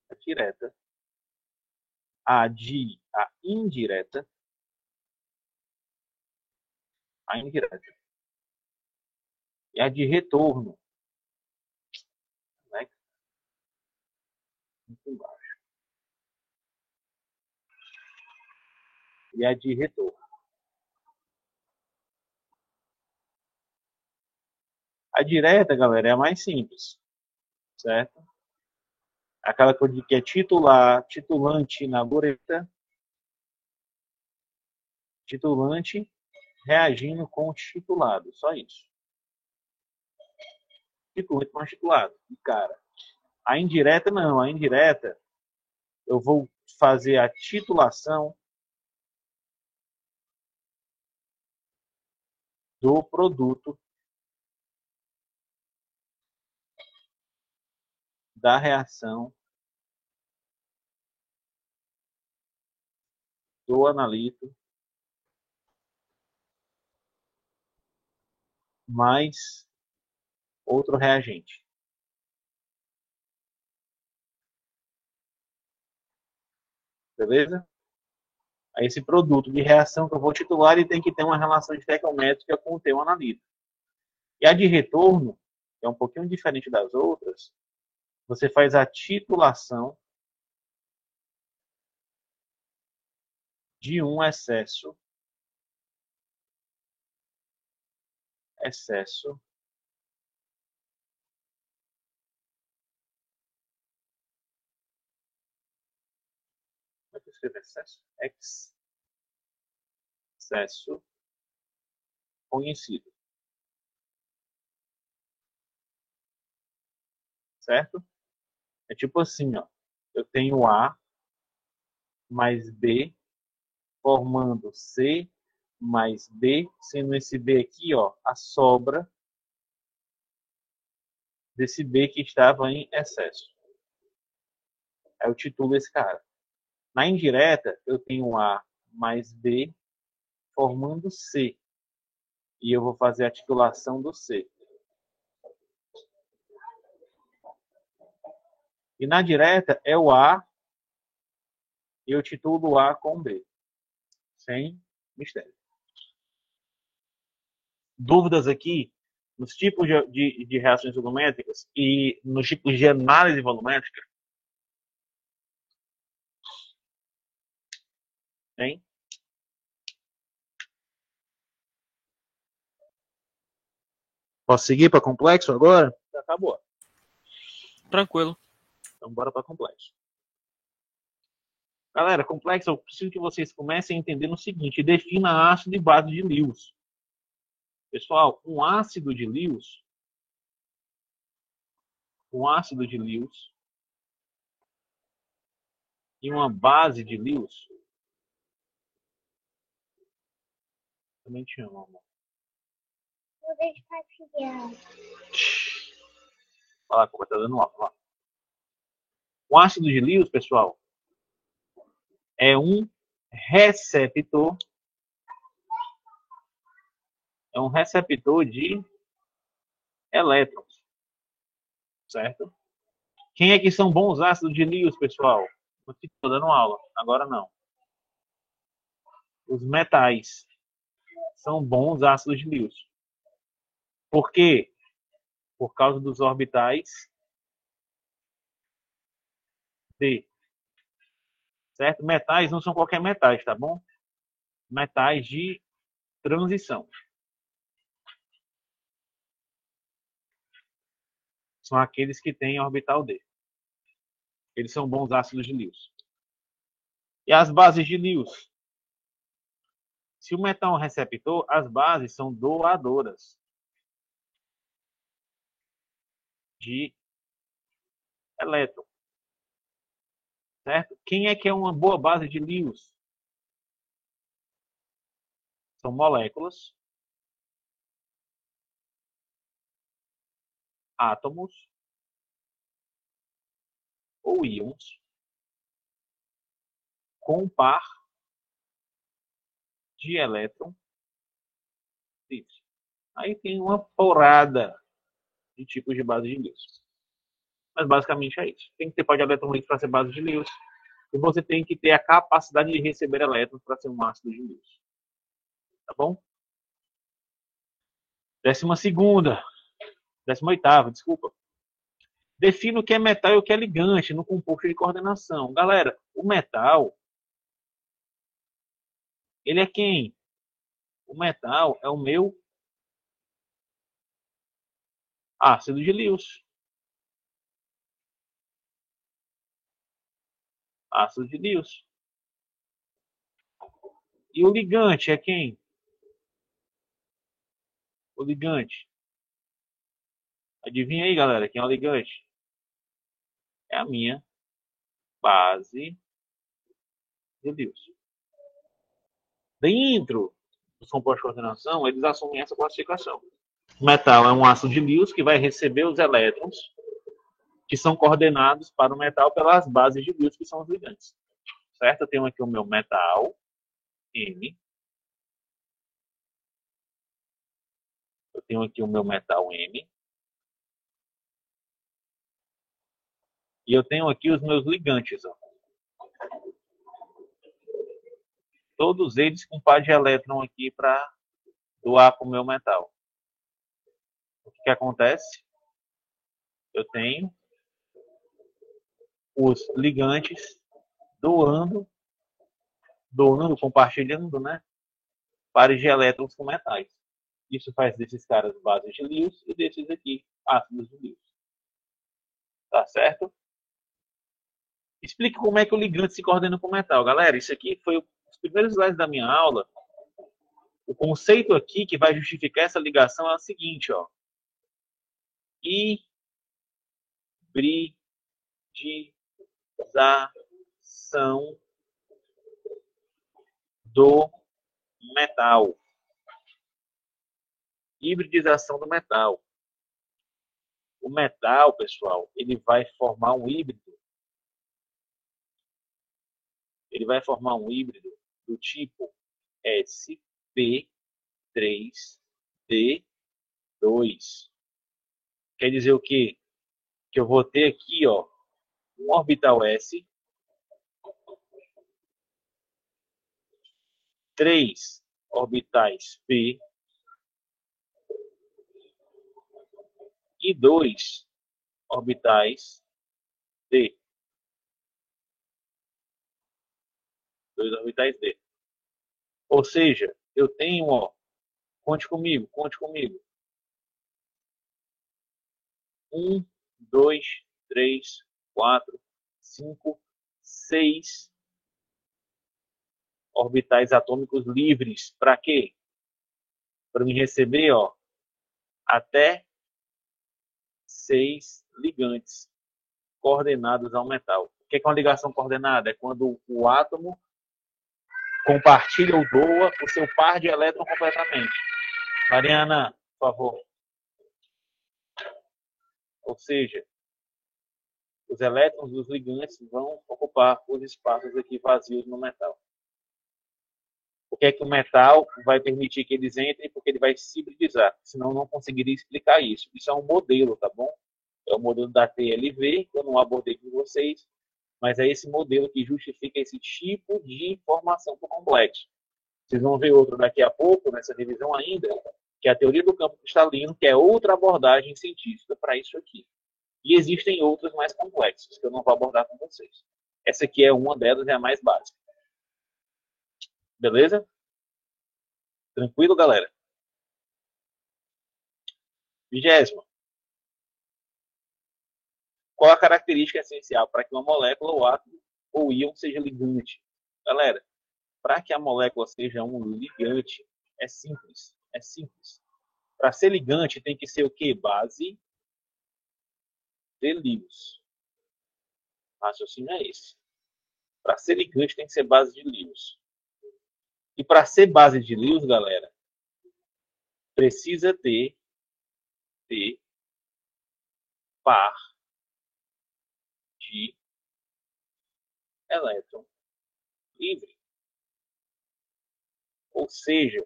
a indireta, e a de retorno. Né? Muito embaixo. E a de retorno. A direta, galera, é a mais simples. Certo? Aquela que eu digo que é titulante na bureta, titulante reagindo com o titulado. Só isso. Titulante mais titulado. E, cara, a indireta não. A indireta, eu vou fazer a titulação do produto da reação do analito mais outro reagente. Beleza? Aí esse produto de reação que eu vou titular, ele tem que ter uma relação estequiométrica com o teu analito. E a de retorno, que é um pouquinho diferente das outras, você faz a titulação de um excesso excesso como é que eu escrevo excesso? Excesso conhecido. Certo? É tipo assim, ó. Eu tenho A mais B formando C mais D, sendo esse B aqui, ó, a sobra desse B que estava em excesso. Aí eu titulo esse cara. Na indireta, eu tenho A mais B formando C. E eu vou fazer a titulação do C. E na direta é o A e eu titulo A com B. Sem mistério. Dúvidas aqui nos tipos de reações volumétricas e nos tipos de análise volumétrica? Hein? Posso seguir para complexo agora? Já acabou. Tranquilo. Então bora para complexo. Galera, complexo, eu preciso que vocês comecem a entender o seguinte: defina ácido e base de Lewis. Pessoal, um ácido de Lewis e uma base de Lewis. Também te amo, amor. Vou deixar criar. Olha lá, como tá dando aula. O ácido de Lewis, pessoal, é um receptor. É um receptor de elétrons. Certo? Quem é que são bons ácidos de Lewis, pessoal? Eu estou dando aula. Agora não. Os metais são bons ácidos de Lewis. Por quê? Por causa dos orbitais D. Certo? Metais não são qualquer metais, tá bom? Metais de transição. São aqueles que têm orbital D. Eles são bons ácidos de Lewis. E as bases de Lewis? Se o metal é um receptor, as bases são doadoras de elétron. Certo? Quem é que é uma boa base de Lewis? São moléculas, átomos ou íons com par de elétron livre. Aí tem uma porrada de tipos de base de Lewis. Mas basicamente é isso. Tem que ter par de elétron livre para ser base de Lewis. E você tem que ter a capacidade de receber elétrons para ser um ácido de Lewis. Tá bom? 18ª, desculpa. Defina o que é metal e o que é ligante no composto de coordenação. Galera, o metal, ele é quem? O metal é o meu ácido de Lewis. Ácido de Lewis. E o ligante é quem? O ligante. Adivinha aí, galera, quem é o ligante? É a minha base de Lewis. Dentro dos compostos de coordenação, eles assumem essa classificação. O metal é um ácido de Lewis que vai receber os elétrons que são coordenados para o metal pelas bases de Lewis, que são os ligantes. Certo? Eu tenho aqui o meu metal, M. Eu tenho aqui o meu metal M. E eu tenho aqui os meus ligantes. Ó. Todos eles com par de elétron aqui para doar para o meu metal. O que acontece? Eu tenho os ligantes doando, compartilhando, né? Pares de elétrons com metais. Isso faz desses caras bases de Lewis e desses aqui ácidos de Lewis. Tá certo? Explique como é que o ligante se coordena com o metal. Galera, isso aqui foi os primeiros slides da minha aula. O conceito aqui que vai justificar essa ligação é o seguinte, ó. Hibridização do metal. Hibridização do metal. O metal, pessoal, ele vai formar um híbrido. Ele vai formar um híbrido do tipo sp3d2. Quer dizer o quê? Que eu vou ter aqui, ó, um orbital s, 3 orbitais p e 2 orbitais d. 2 orbitais d. Ou seja, eu tenho, ó, conte comigo. 1, 2, 3, 4, 5, 6 orbitais atômicos livres. Para quê? Para me receber, ó, até 6 ligantes coordenados ao metal. O que é uma ligação coordenada? É quando o átomo compartilha ou doa o seu par de elétrons completamente. Mariana, por favor. Ou seja, os elétrons dos ligantes vão ocupar os espaços aqui vazios no metal. Por que é que o metal vai permitir que eles entrem? Porque ele vai se hibridizar. Senão não conseguiria explicar isso. Isso é um modelo, tá bom? É o modelo da TLV, que eu não abordei com vocês, mas é esse modelo que justifica esse tipo de informação para o complexo. Vocês vão ver outro daqui a pouco, nessa revisão ainda, que é a teoria do campo cristalino, que é outra abordagem científica para isso aqui. E existem outras mais complexas, que eu não vou abordar com vocês. Essa aqui é uma delas, é a mais básica. Beleza? Tranquilo, galera? 20º. Qual a característica essencial para que uma molécula, ou átomo, ou íon seja ligante? Galera, para que a molécula seja um ligante, é simples. É simples. Para ser ligante, tem que ser o quê? Base de Lewis. O raciocínio é esse. Para ser ligante, tem que ser base de Lewis. E para ser base de Lewis, galera, precisa ter par de elétron livre. Ou seja,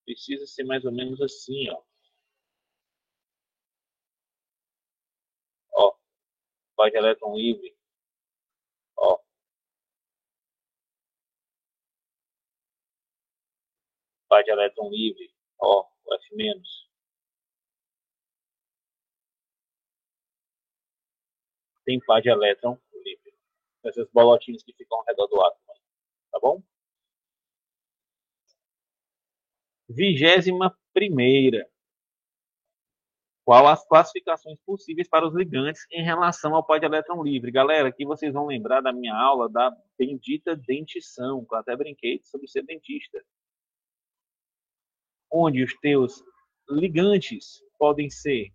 precisa ser mais ou menos assim, ó. Ó, par de elétron livre. Ó, par de elétron livre. Ó, o F-. Tem par de elétron livre. Essas bolotinhas que ficam ao redor do átomo. Tá bom? 21ª. Qual as classificações possíveis para os ligantes em relação ao par de elétron livre? Galera, aqui vocês vão lembrar da minha aula da bendita dentição, que eu até brinquei sobre ser dentista. Onde os teus ligantes podem ser.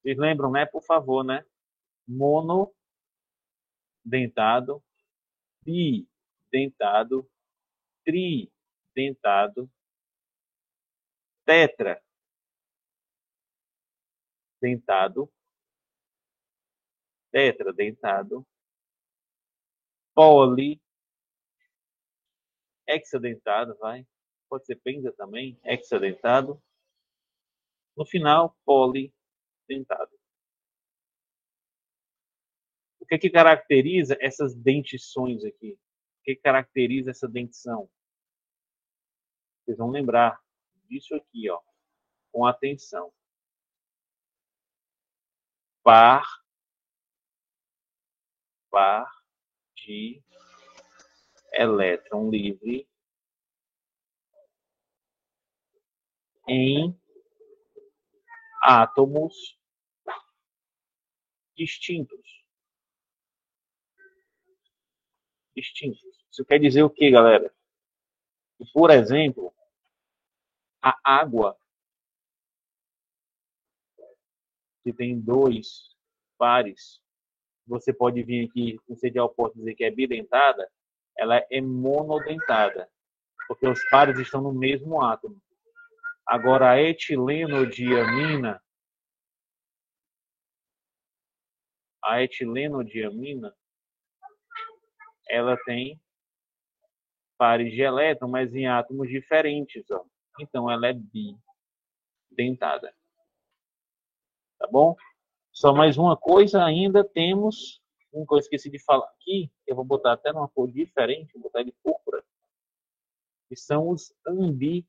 Vocês lembram, né? Por favor, né? Monodentado, bidentado, tridentado, tetradentado, tetradentado, hexadentado, vai. Pode ser penta também, hexadentado. No final, polidentado. O que é que caracteriza essas dentições aqui? O que caracteriza essa dentição? Vocês vão lembrar disso aqui, ó, com atenção. Par de elétron livre em átomos distintos. Isso quer dizer o que, galera? Por exemplo, a água, que tem 2 pares, você pode vir aqui com sede ao posto dizer que é bidentada, ela é monodentada, porque os pares estão no mesmo átomo. Agora, a etilenodiamina, ela tem pares de elétron, mas em átomos diferentes. Ó. Então, ela é bidentada. Tá bom? Só mais uma coisa, ainda temos, uma coisa que eu esqueci de falar aqui, eu vou botar até numa cor diferente, vou botar de púrpura, que são os ambidentados.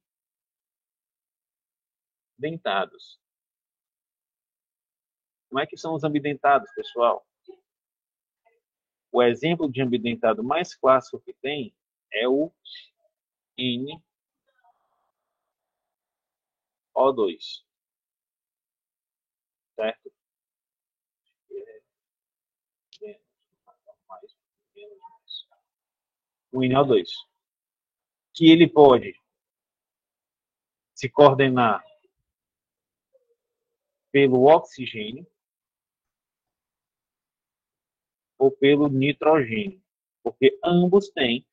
Como é que são os ambidentados, pessoal? O exemplo de ambidentado mais clássico que tem é o NO2, certo? O NO2, que ele pode se coordenar pelo oxigênio ou pelo nitrogênio, porque ambos têm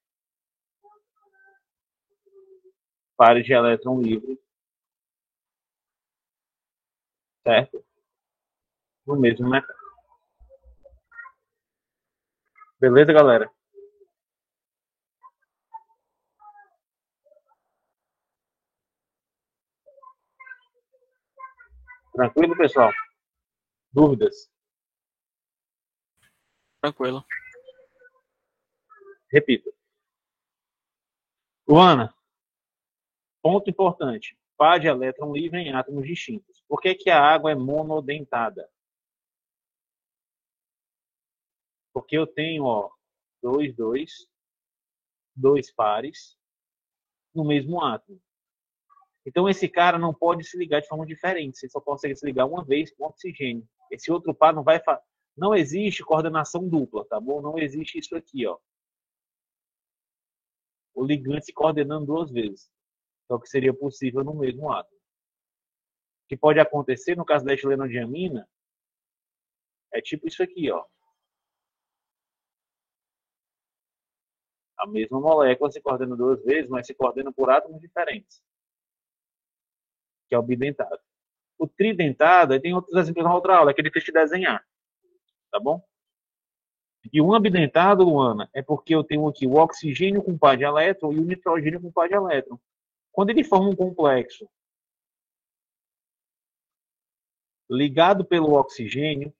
pares de elétron livre, certo? No mesmo metal. Beleza, galera? Tranquilo, pessoal? Dúvidas? Tranquilo. Repito. Luana, ponto importante. Par de elétron livre em átomos distintos. Por que que a água é monodentada? Porque eu tenho, ó, dois pares no mesmo átomo. Então, esse cara não pode se ligar de forma diferente. Você só consegue se ligar uma vez com oxigênio. Esse outro par não vai... Não existe coordenação dupla, tá bom? Não existe isso aqui, ó. O ligante se coordenando 2 vezes. Só que seria possível no mesmo átomo. O que pode acontecer no caso da etilenodiamina é tipo isso aqui, ó. A mesma molécula se coordena 2 vezes, mas se coordena por átomos diferentes. Que é o bidentado. O tridentado, tem outros exemplos na outra aula, que ele fez te desenhar. Tá bom? E o ambidentado, Luana, é porque eu tenho aqui o oxigênio com par de elétron e o nitrogênio com par de elétron. Quando ele forma um complexo ligado pelo oxigênio,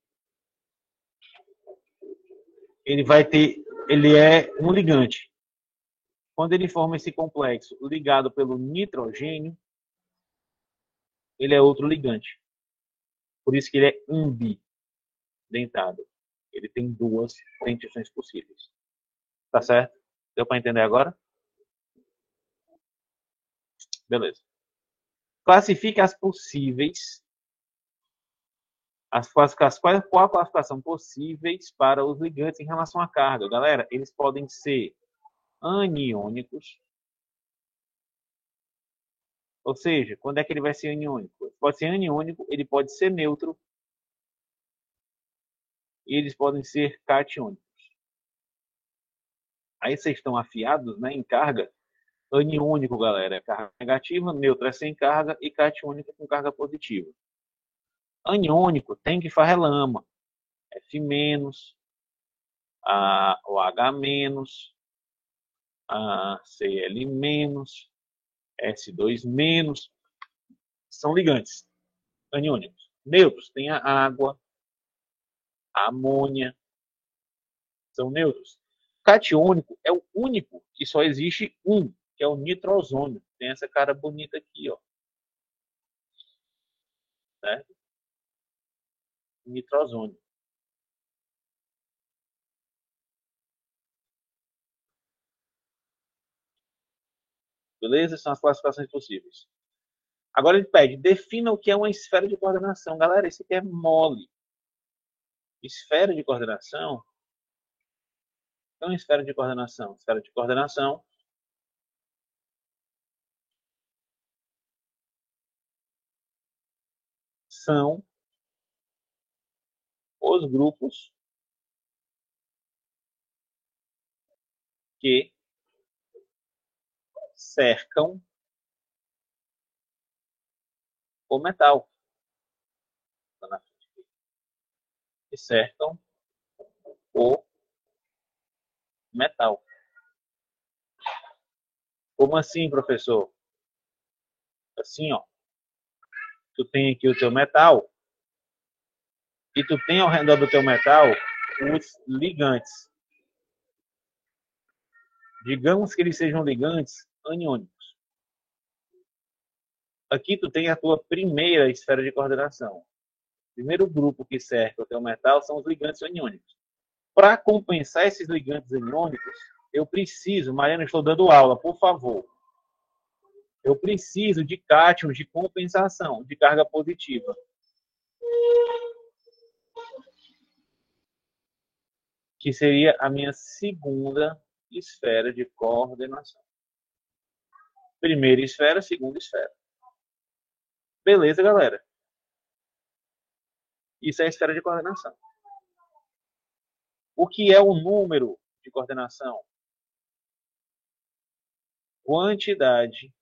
ele é um ligante. Quando ele forma esse complexo ligado pelo nitrogênio, ele é outro ligante. Por isso que ele é ambidentado. Ele tem 2 orientações possíveis. Tá certo? Deu para entender agora? Beleza. Classifique as possíveis. Qual a classificação possíveis para os ligantes em relação à carga? Galera, eles podem ser aniônicos. Ou seja, quando é que ele vai ser aniônico? Pode ser aniônico, ele pode ser neutro. E eles podem ser catiônicos. Aí vocês estão afiados, né, em carga. Aniônico, galera, é carga negativa, neutro é sem carga e catiônico com carga positiva. Aniônico tem que farrelama, F-, o H-, a Cl-, S2-, são ligantes aniônicos. Neutros tem a água, a amônia, são neutros. Catiônico é o único que só existe um, que é o nitrosônio. Tem essa cara bonita aqui, ó. Certo? Nitrosônio. Beleza? São as classificações possíveis. Agora ele pede, defina o que é uma esfera de coordenação. Galera, isso aqui é mole. Esfera de coordenação. O que é uma esfera de coordenação? Esfera de coordenação são os grupos que cercam o metal. Que cercam o metal. Como assim, professor? Assim, ó. Tu tem aqui o teu metal e tu tem ao redor do teu metal os ligantes. Digamos que eles sejam ligantes aniônicos. Aqui tu tem a tua primeira esfera de coordenação. O primeiro grupo que cerca o teu metal são os ligantes aniônicos. Para compensar esses ligantes aniônicos, eu preciso, Mariana, estou dando aula, por favor. Eu preciso de cátions de compensação, de carga positiva. Que seria a minha segunda esfera de coordenação. Primeira esfera, segunda esfera. Beleza, galera? Isso é a esfera de coordenação. O que é o número de coordenação? Quantidade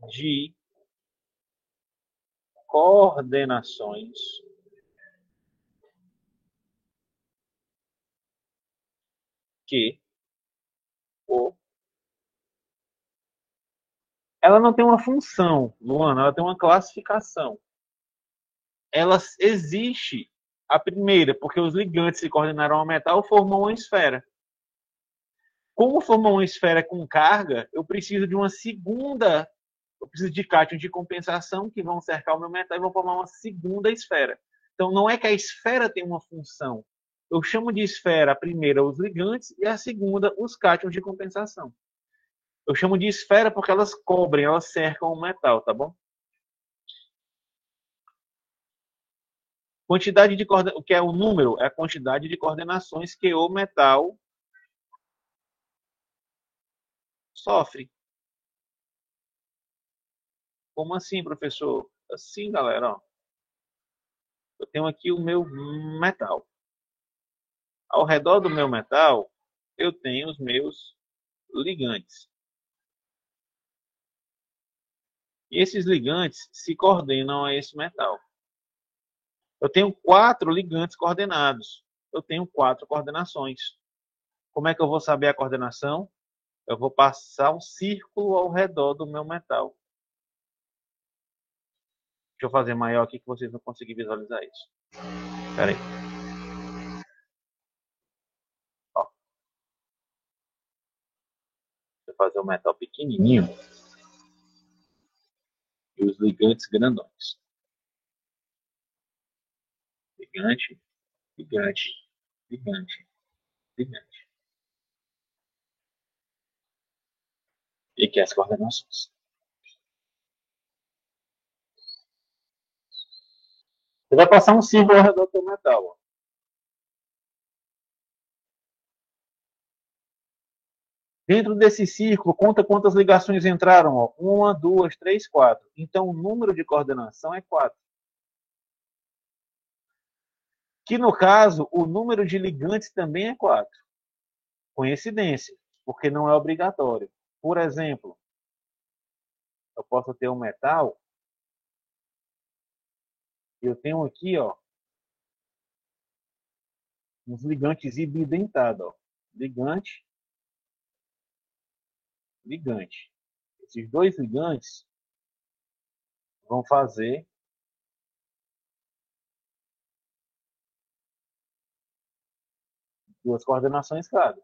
de coordenações que ela não tem uma função, Luana, ela tem uma classificação. Ela existe a primeira, porque os ligantes se coordenaram ao metal formam uma esfera. Como formou uma esfera com carga, eu preciso de uma segunda, eu preciso de cátions de compensação que vão cercar o meu metal e vão formar uma segunda esfera. Então, não é que a esfera tem uma função. Eu chamo de esfera a primeira os ligantes e a segunda os cátions de compensação. Eu chamo de esfera porque elas cobrem, elas cercam o metal, tá bom? Quantidade de o que é o número? É a quantidade de coordenações que o metal sofre. Como assim, professor? Assim, galera, ó. Eu tenho aqui o meu metal. Ao redor do meu metal, eu tenho os meus ligantes. E esses ligantes se coordenam a esse metal. Eu tenho 4 ligantes coordenados. Eu tenho 4 coordenações. Como é que eu vou saber a coordenação? Eu vou passar um círculo ao redor do meu metal. Deixa eu fazer maior aqui que vocês vão conseguir visualizar isso. Espera aí. Ó. Deixa eu fazer o metal pequenininho e os ligantes grandões. Ligante, ligante, ligante, ligante. E aqui as coordenações. Você vai passar um círculo ao redor do seu metal. Ó. Dentro desse círculo, conta quantas ligações entraram. Ó. 1, 2, 3, 4. Então, o número de coordenação é 4. Que, no caso, o número de ligantes também é 4. Coincidência, porque não é obrigatório. Por exemplo, eu posso ter um metal. Eu tenho aqui, ó, uns ligantes bidentados. Ó. Ligante, ligante. Esses dois ligantes vão fazer duas coordenações cada.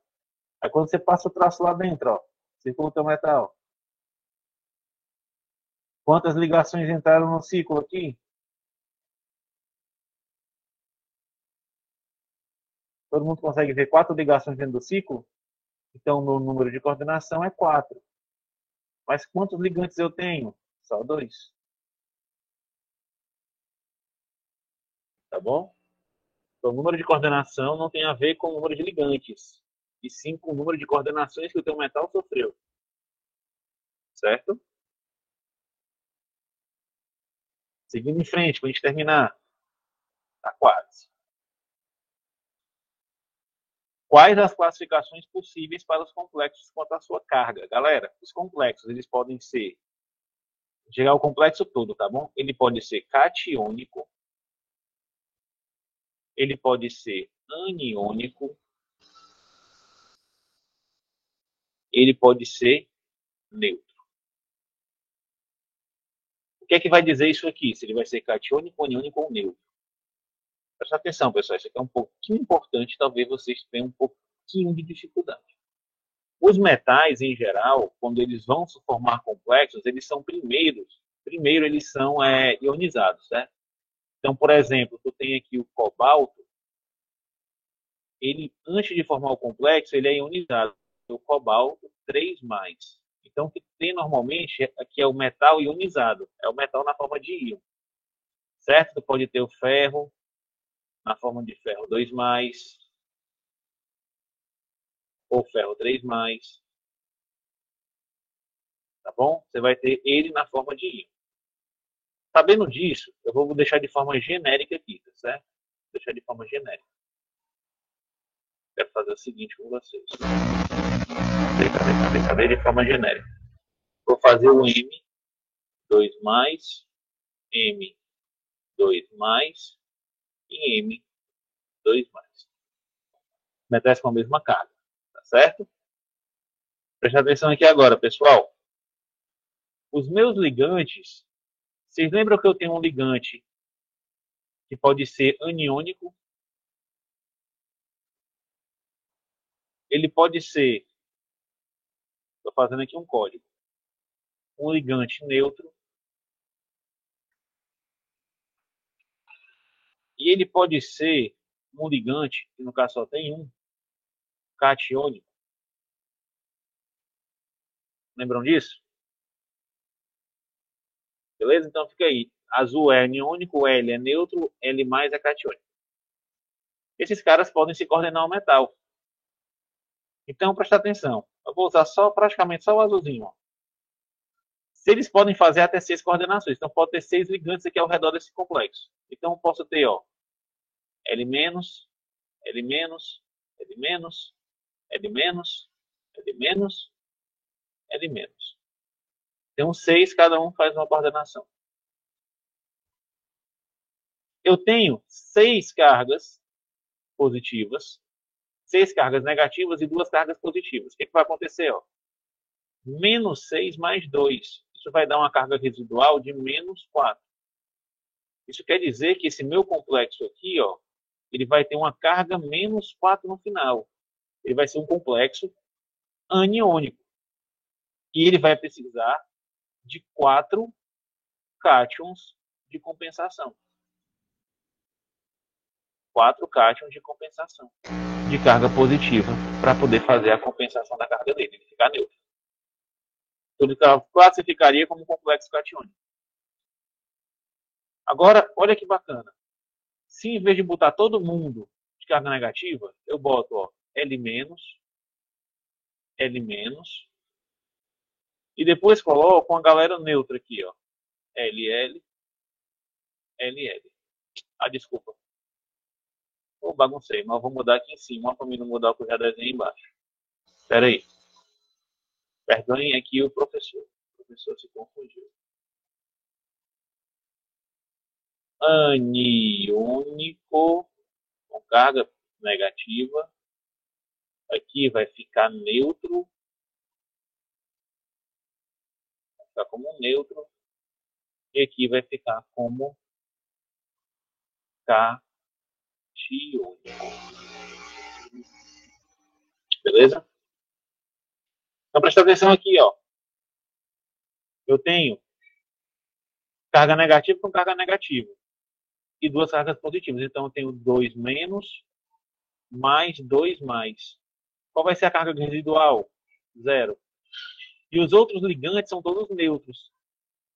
Aí quando você passa o traço lá dentro, ó, círculo do teu metal. Quantas ligações entraram no ciclo aqui? Todo mundo consegue ver 4 ligações dentro do ciclo? Então, o meu número de coordenação é 4. Mas quantos ligantes eu tenho? Só 2. Tá bom? Então, o número de coordenação não tem a ver com o número de ligantes, e sim com o número de coordenações que o teu metal sofreu. Certo? Seguindo em frente, para a gente terminar. Tá quase. Quais as classificações possíveis para os complexos quanto à sua carga? Galera, os complexos, eles podem ser, gerar o complexo todo, tá bom? Ele pode ser catiônico, ele pode ser aniônico, ele pode ser neutro. O que é que vai dizer isso aqui? Se ele vai ser catiônico, aniônico ou neutro? Presta atenção, pessoal, isso aqui é um pouquinho importante, talvez vocês tenham um pouquinho de dificuldade. Os metais, em geral, quando eles vão se formar complexos, eles são primeiro eles são ionizados, certo? Então, por exemplo, tu tem aqui o cobalto, ele, antes de formar o complexo, ele é ionizado. O cobalto 3+. Então, o que tem normalmente aqui é o metal ionizado, é o metal na forma de íon, certo? Tu pode ter o ferro na forma de ferro 2+, ou ferro 3+, tá bom? Você vai ter ele na forma de íon. Sabendo disso, eu vou deixar de forma genérica aqui, tá certo? Vou deixar de forma genérica. Quero fazer o seguinte com vocês. Cadê de forma genérica? Vou fazer o M, 2+, M, 2+, e M, 2+. Metais com a mesma carga, tá certo? Presta atenção aqui agora, pessoal. Os meus ligantes, vocês lembram que eu tenho um ligante que pode ser aniônico? Ele pode ser, estou fazendo aqui um código, um ligante neutro, e ele pode ser um ligante, que no caso só tem um, catiônico. Lembram disso? Beleza? Então fica aí. Azul é aniônico, L é neutro, L+ é catiônico. Esses caras podem se coordenar ao metal. Então, presta atenção. Eu vou usar praticamente só o azulzinho. Ó. Se eles podem fazer até 6 coordenações, então pode ter 6 ligantes aqui ao redor desse complexo. Então, eu posso ter ó, L-, L-, L-, L-, L-, L-, L-. Tem 6, cada um faz uma coordenação. Eu tenho 6 cargas positivas, 6 cargas negativas e 2 cargas positivas. O que vai acontecer? Ó? -6 mais 2. Isso vai dar uma carga residual de -4. Isso quer dizer que esse meu complexo aqui, ó, ele vai ter uma carga -4 no final. Ele vai ser um complexo aniônico. E ele vai precisar de 4 cátions de compensação. 4 cátions de compensação de carga positiva para poder fazer a compensação da carga dele, ele ficar neutro. Então, ele classificaria como um complexo catiônico. Agora, olha que bacana. Se em vez de botar todo mundo de carga negativa, eu boto ó, L-, L-, e depois coloco uma galera neutra aqui, ó, LL, LL. Ah, desculpa. Eu baguncei, mas eu vou mudar aqui em cima para mim não mudar o que eu já desenhei embaixo. Espera aí. Perdoem aqui o professor. O professor se confundiu. Aniônico com carga negativa. Aqui vai ficar neutro. Vai ficar como neutro. E aqui vai ficar como catiônico. Beleza? Então presta atenção aqui, ó. Eu tenho carga negativa com carga negativa. E 2 cargas positivas. Então eu tenho 2- mais 2+. Qual vai ser a carga residual? Zero. E os outros ligantes são todos neutros.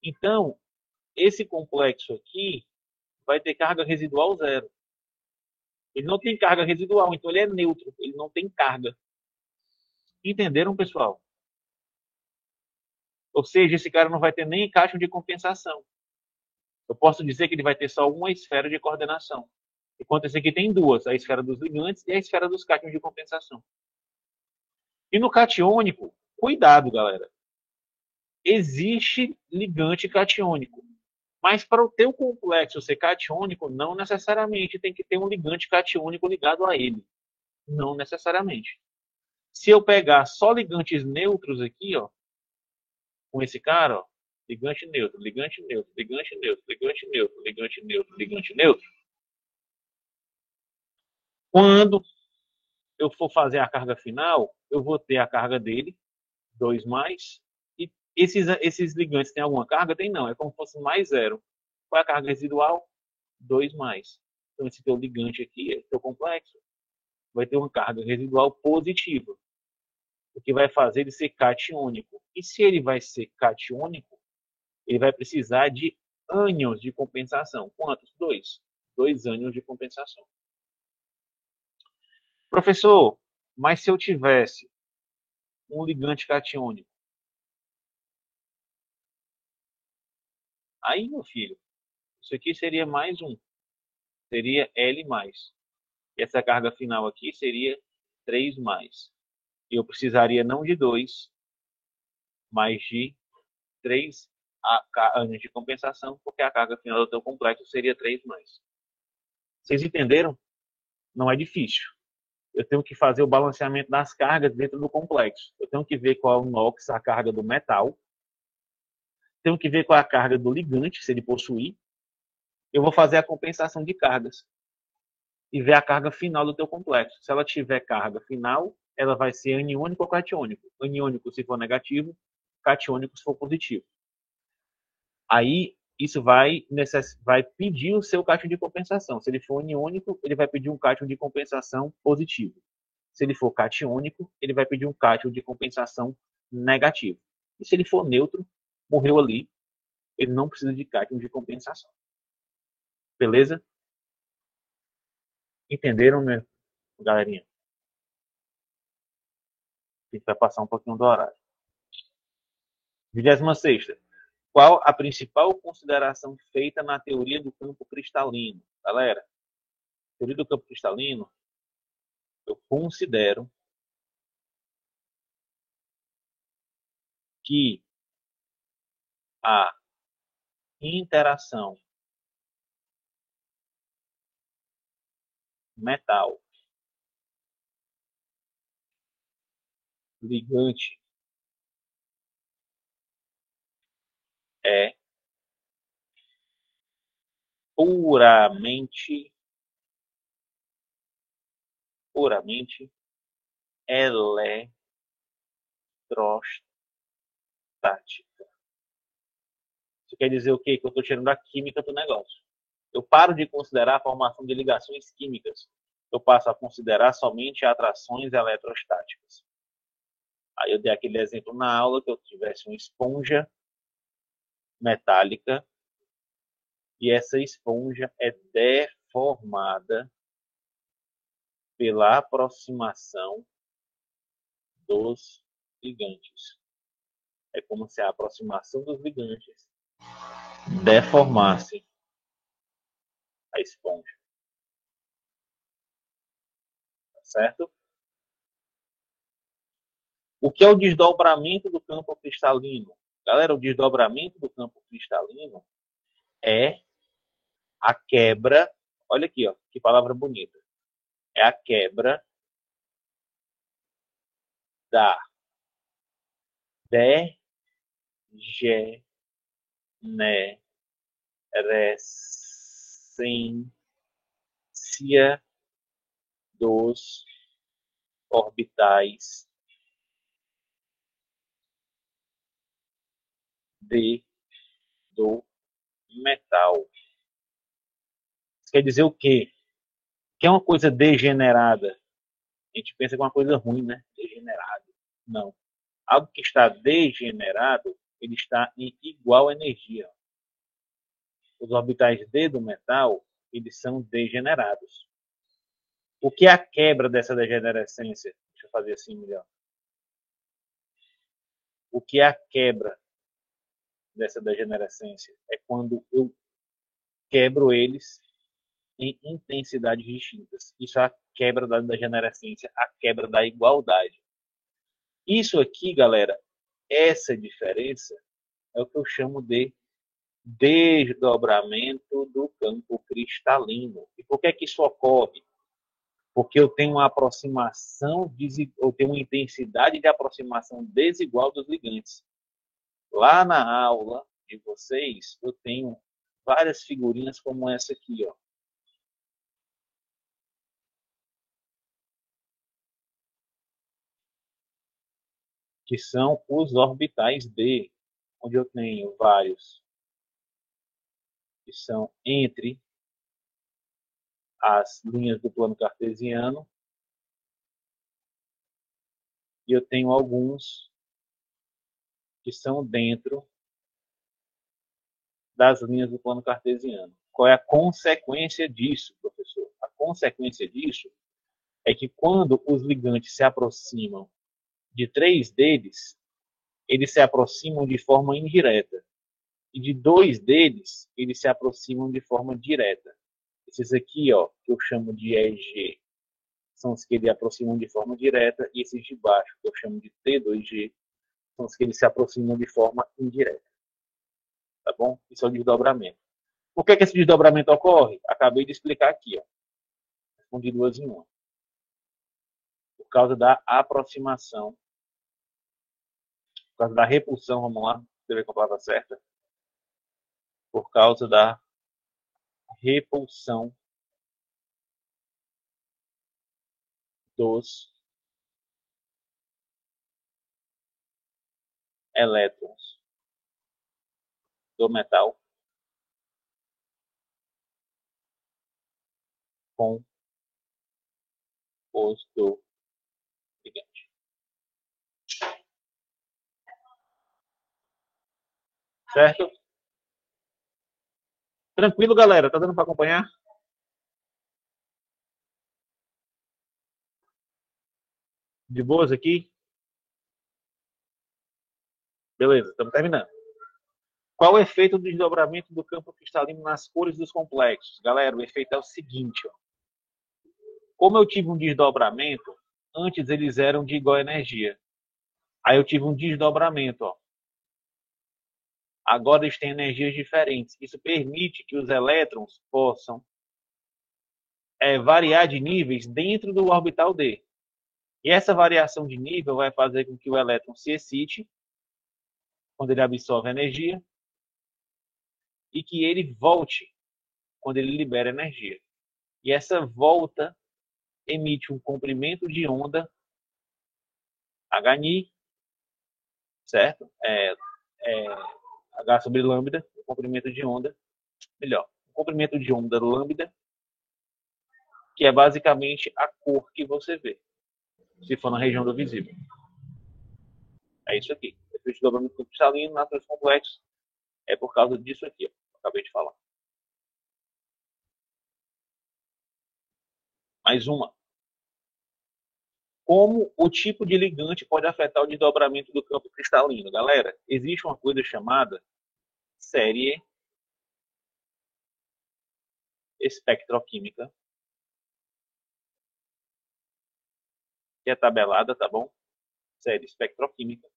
Então, esse complexo aqui vai ter carga residual zero. Ele não tem carga residual, então ele é neutro, ele não tem carga. Entenderam, pessoal? Ou seja, esse cara não vai ter nem cátion de compensação. Eu posso dizer que ele vai ter só uma esfera de coordenação. Enquanto esse aqui tem duas, a esfera dos ligantes e a esfera dos cátions de compensação. E no catiônico, cuidado, galera. Existe ligante catiônico. Mas para o teu complexo ser catiônico, não necessariamente tem que ter um ligante catiônico ligado a ele. Não necessariamente. Se eu pegar só ligantes neutros aqui, ó, com esse cara, ó, ligante neutro, ligante neutro, ligante neutro, ligante neutro, ligante neutro, ligante neutro. Quando eu for fazer a carga final, eu vou ter a carga dele, 2 mais, e esses ligantes têm alguma carga? Tem não, é como se fosse mais zero. Qual é a carga residual? 2 mais. Então esse teu ligante aqui, esse teu complexo, vai ter uma carga residual positiva, o que vai fazer ele ser catiônico. E se ele vai ser catiônico, ele vai precisar de ânions de compensação. Quantos? 2. 2 ânions de compensação. Professor, mas se eu tivesse um ligante catiônico? Aí, meu filho, isso aqui seria mais um. Seria L mais. E essa carga final aqui seria 3 mais. E eu precisaria não de 2, mas de 3 ânions de compensação, porque a carga final do teu complexo seria 3 mais. Vocês entenderam? Não é difícil. Eu tenho que fazer o balanceamento das cargas dentro do complexo. Eu tenho que ver qual é o NOx, a carga do metal. Tenho que ver qual é a carga do ligante, se ele possuir. Eu vou fazer a compensação de cargas. E ver a carga final do teu complexo. Se ela tiver carga final, ela vai ser aniônico ou catiônico. Aniônico se for negativo, catiônico se for positivo. Aí, isso vai pedir o seu cátion de compensação. Se ele for aniônico, ele vai pedir um cátion de compensação positivo. Se ele for catiônico, ele vai pedir um cátion de compensação negativo. E se ele for neutro, morreu ali, ele não precisa de cátion de compensação. Beleza? Entenderam, né, galerinha? A gente vai passar um pouquinho do horário. 26ª. Qual a principal consideração feita na teoria do campo cristalino? Galera, teoria do campo cristalino, eu considero que a interação metal ligante é puramente eletrostática. Isso quer dizer o quê? Que eu estou tirando a química do negócio. Eu paro de considerar a formação de ligações químicas. Eu passo a considerar somente atrações eletrostáticas. Aí eu dei aquele exemplo na aula que eu tivesse uma esponja metálica e essa esponja é deformada pela aproximação dos ligantes. É como se a aproximação dos ligantes deformasse a esponja. Certo? O que é o desdobramento do campo cristalino? Galera, o desdobramento do campo cristalino é a quebra, olha aqui, ó, que palavra bonita. É a quebra da degenerescência dos orbitais do metal. Isso quer dizer o quê? Que é uma coisa degenerada? a gente pensa que é uma coisa ruim, né? Degenerado. Não. Algo que está degenerado, ele está em igual energia. Os orbitais D do metal, eles são degenerados. O que é a quebra dessa degenerescência? Deixa eu fazer assim melhor. O que é a quebra dessa degenerescência? É quando eu quebro eles em intensidades distintas. Isso é a quebra da degenerescência, a quebra da igualdade. Isso aqui, galera, essa diferença é o que eu chamo de desdobramento do campo cristalino. E por que é que isso ocorre? Porque eu tenho uma aproximação, eu tenho uma intensidade de aproximação desigual dos ligantes. Lá na aula de vocês, eu tenho várias figurinhas como essa aqui, ó. Que são os orbitais D, onde eu tenho vários que são entre as linhas do plano cartesiano e eu tenho alguns que são dentro das linhas do plano cartesiano. Qual é a consequência disso, professor? A consequência disso é que quando os ligantes se aproximam de 3 deles, eles se aproximam de forma indireta. E de 2 deles, eles se aproximam de forma direta. Esses aqui, ó, que eu chamo de EG, são os que eles aproximam de forma direta, e esses de baixo, que eu chamo de T2G, são os que eles se aproximam de forma indireta. Tá bom? Isso é o desdobramento. Por que esse desdobramento ocorre? Acabei de explicar aqui, ó. Respondi duas em uma. Por causa da aproximação, por causa da repulsão, vamos lá, escrever com a palavra certa. Por causa da repulsão dos elétrons do metal com os do ligante. Certo? Tranquilo, galera? Tá dando para acompanhar? De boas aqui? Beleza, estamos terminando. Qual o efeito do desdobramento do campo cristalino nas cores dos complexos? Galera, o efeito é o seguinte, ó. Como eu tive um desdobramento, antes eles eram de igual energia. Aí eu tive um desdobramento, ó. Agora eles têm energias diferentes. Isso permite que os elétrons possam variar de níveis dentro do orbital D. E essa variação de nível vai fazer com que o elétron se excite quando ele absorve energia e que ele volte quando ele libera energia. E essa volta emite um comprimento de onda HNI, certo? H sobre lambda, comprimento de onda, melhor, comprimento de onda lambda, que é basicamente a cor que você vê, se for na região do visível. É isso aqui. Efeito de desdobramento cristalino, natureza complexos, é por causa disso aqui, ó, acabei de falar. Mais uma. Como o tipo de ligante pode afetar o desdobramento do campo cristalino? Galera, existe uma coisa chamada série espectroquímica, que é tabelada, tá bom? Série espectroquímica,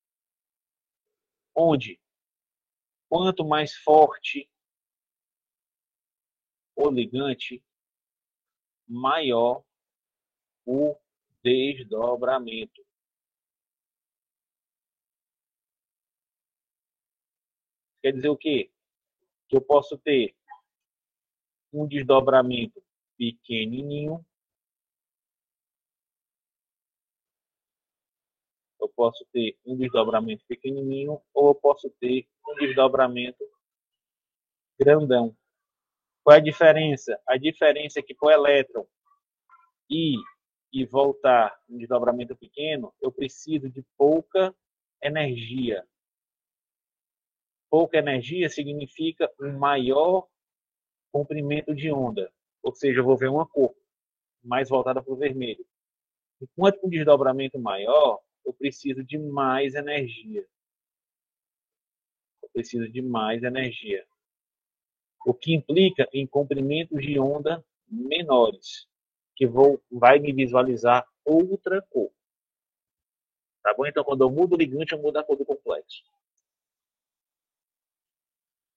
onde quanto mais forte o ligante, maior o desdobramento. Quer dizer o quê? Que eu posso ter um desdobramento pequenininho, eu posso ter um desdobramento pequenininho, ou eu posso ter um desdobramento grandão. Qual é a diferença? A diferença é que para o elétron ir e voltar um desdobramento pequeno, eu preciso de pouca energia. Pouca energia significa um maior comprimento de onda, ou seja, eu vou ver uma cor mais voltada para o vermelho. Enquanto com desdobramento maior, eu preciso de mais energia. Eu preciso de mais energia. O que implica em comprimentos de onda menores, que vai me visualizar outra cor. Tá bom? Então, quando eu mudo o ligante, eu mudo a cor do complexo.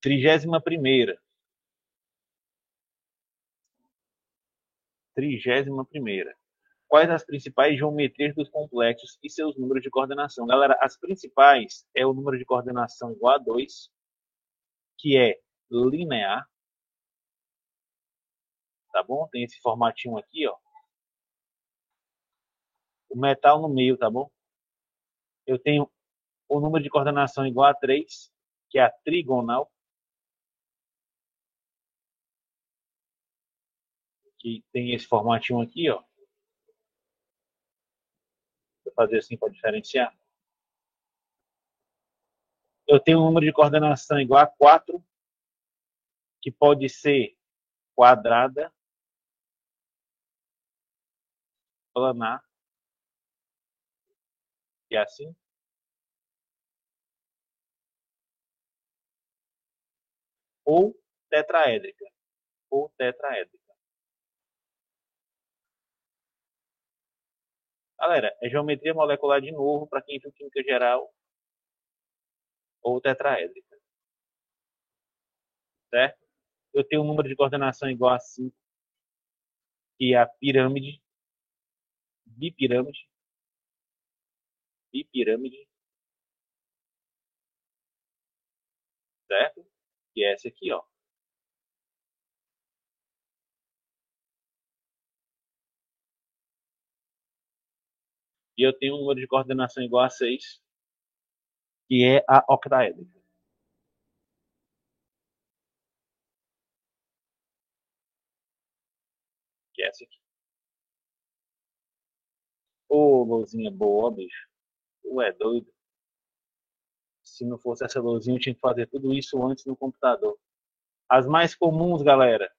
31ª. 31ª. Quais as principais geometrias dos complexos e seus números de coordenação? Galera, as principais é o número de coordenação igual a 2, que é linear. Tá bom? Tem esse formatinho aqui, ó. O metal no meio, tá bom? Eu tenho o número de coordenação igual a 3, que é a trigonal, que tem esse formatinho aqui, ó. Vou fazer assim para diferenciar. Eu tenho um número de coordenação igual a 4, que pode ser quadrada, planar, que é assim. Ou tetraédrica. Ou tetraédrica. Galera, é geometria molecular de novo, para quem viu química geral, ou tetraédrica. Certo? Eu tenho um número de coordenação igual a 5, que é a pirâmide, bipirâmide, certo? Que é essa aqui, ó. E eu tenho um número de coordenação igual a 6, que é a octaédrica. Que é essa aqui. Ô, luzinha boa, bicho. Tu é doido. Se não fosse essa luzinha, eu tinha que fazer tudo isso antes no computador. As mais comuns, galera,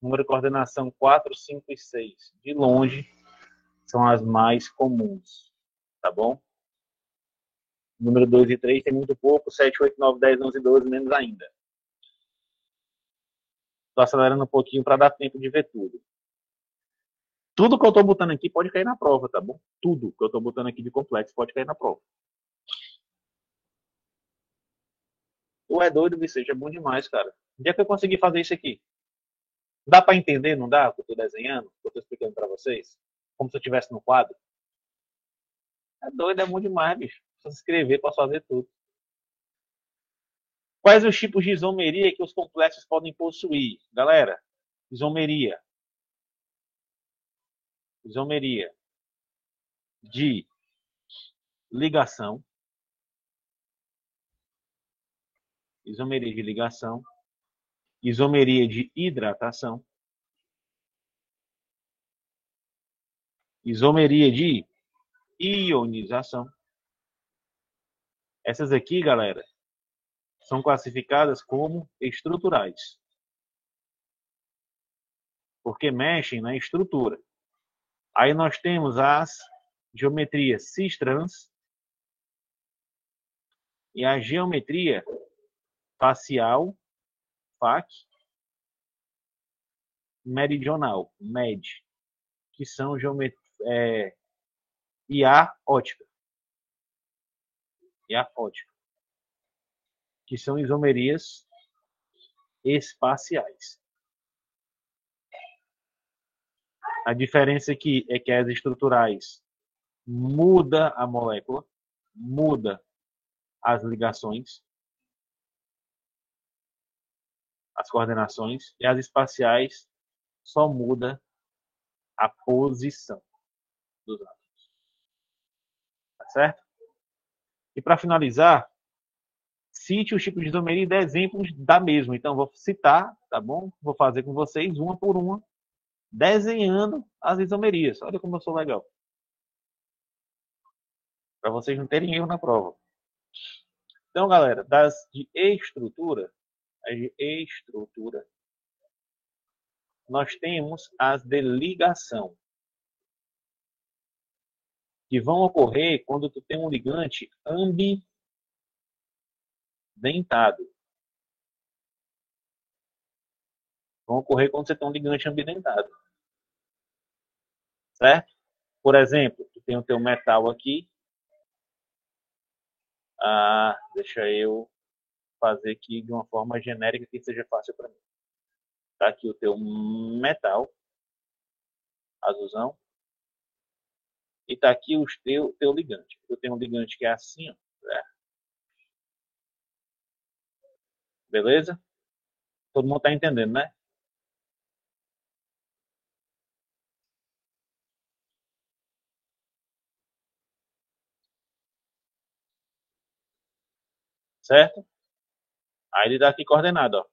número de coordenação 4, 5 e 6. De longe, são as mais comuns. Tá bom? Número 2 e 3 tem muito pouco. 7, 8, 9, 10, 11 e 12, menos ainda. Estou acelerando um pouquinho para dar tempo de ver tudo. Tudo que eu estou botando aqui pode cair na prova, tá bom? Tudo que eu estou botando aqui de complexo pode cair na prova. Tu é doido, Vicente, é bom demais, cara. Onde é que eu consegui fazer isso aqui? Dá para entender, não dá? O que eu estou desenhando, o que eu estou explicando para vocês? Como se eu estivesse no quadro. É doido, é bom demais, bicho. Posso escrever, posso fazer tudo. Quais os tipos de isomeria que os complexos podem possuir? Galera, isomeria. Isomeria de ligação. Isomeria de ligação. Isomeria de hidratação. Isomeria de ionização. Essas aqui, galera, são classificadas como estruturais, porque mexem na estrutura. Aí nós temos as geometrias cis-trans e a geometria facial, FAC, meridional, MED, que são IA ótica, que são isomerias espaciais. A diferença aqui é que as estruturais muda a molécula, muda as ligações, as coordenações, e as espaciais só muda a posição dos átomos. Tá certo? E para finalizar, cite os tipos de isomeria e dê exemplos da mesma. Então, vou citar, tá bom? Vou fazer com vocês uma por uma desenhando as isomerias. Olha como eu sou legal. Para vocês não terem erro na prova. Então, galera, das de estrutura, nós temos as de ligação, que vão ocorrer quando tu tem um ligante ambidentado. Vão ocorrer quando você tem um ligante ambidentado. Certo? Por exemplo, tu tem o teu metal aqui. Deixa eu fazer aqui de uma forma genérica que seja fácil para mim. Tá aqui o teu metal, azulzão. E tá aqui o teu ligante. Eu tenho um ligante que é assim, ó. Certo? Beleza? Todo mundo tá entendendo, né? Certo? Aí ele dá aqui coordenada, ó.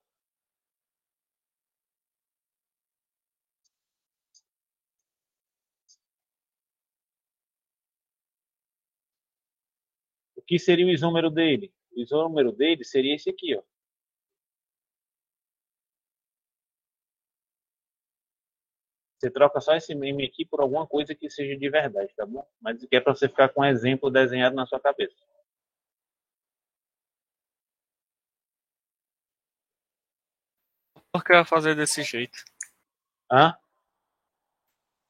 O que seria o isômero dele? O isômero dele seria esse aqui, ó. Você troca só esse meme aqui por alguma coisa que seja de verdade, tá bom? Mas que é para você ficar com um exemplo desenhado na sua cabeça. Por que eu ia fazer desse jeito? Hã?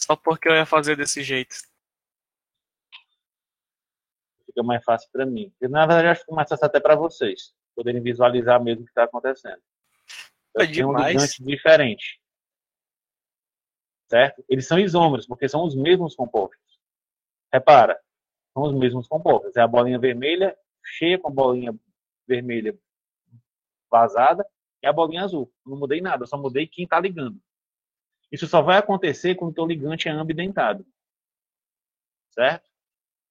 Só porque eu ia fazer desse jeito. Fica mais fácil para mim. Porque, na verdade, acho que fica mais fácil até para vocês poderem visualizar mesmo o que está acontecendo. É Eu tenho um demais. ligante diferente. Certo? Eles são isômeros, porque são os mesmos compostos. Repara, são os mesmos compostos. É a bolinha vermelha cheia com a bolinha vermelha vazada e a bolinha azul. Não mudei nada, eu só mudei quem está ligando. Isso só vai acontecer quando o teu ligante é ambidentado. Certo?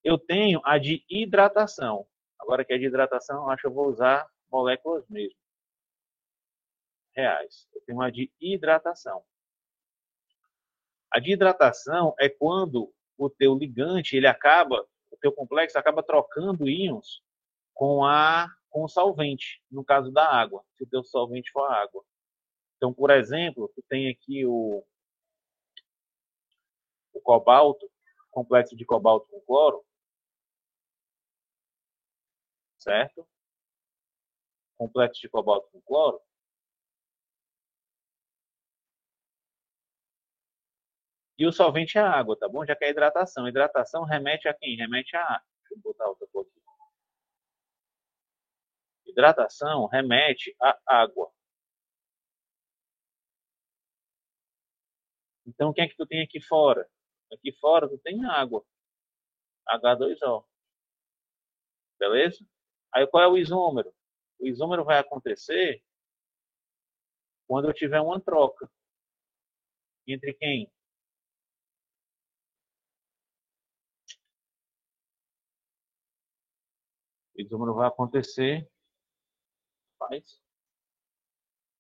Eu tenho a de hidratação. Agora que é de hidratação, eu acho que eu vou usar moléculas mesmo. Reais. Eu tenho a de hidratação. A de hidratação é quando o teu ligante, o teu complexo acaba trocando íons com o solvente, no caso da água, se o teu solvente for a água. Então, por exemplo, tu tem aqui o cobalto, complexo de cobalto com cloro, certo? Complexo de cobalto com cloro. E o solvente é a água, tá bom? Já que é hidratação. Hidratação remete a quem? Remete a água. Deixa eu botar outra coisa aqui. Hidratação remete a água. Então, o que é que tu tem aqui fora? Aqui fora tu tem água. H2O. Beleza? Aí qual é o isômero? O isômero vai acontecer quando eu tiver uma troca. Entre quem? O isômero vai acontecer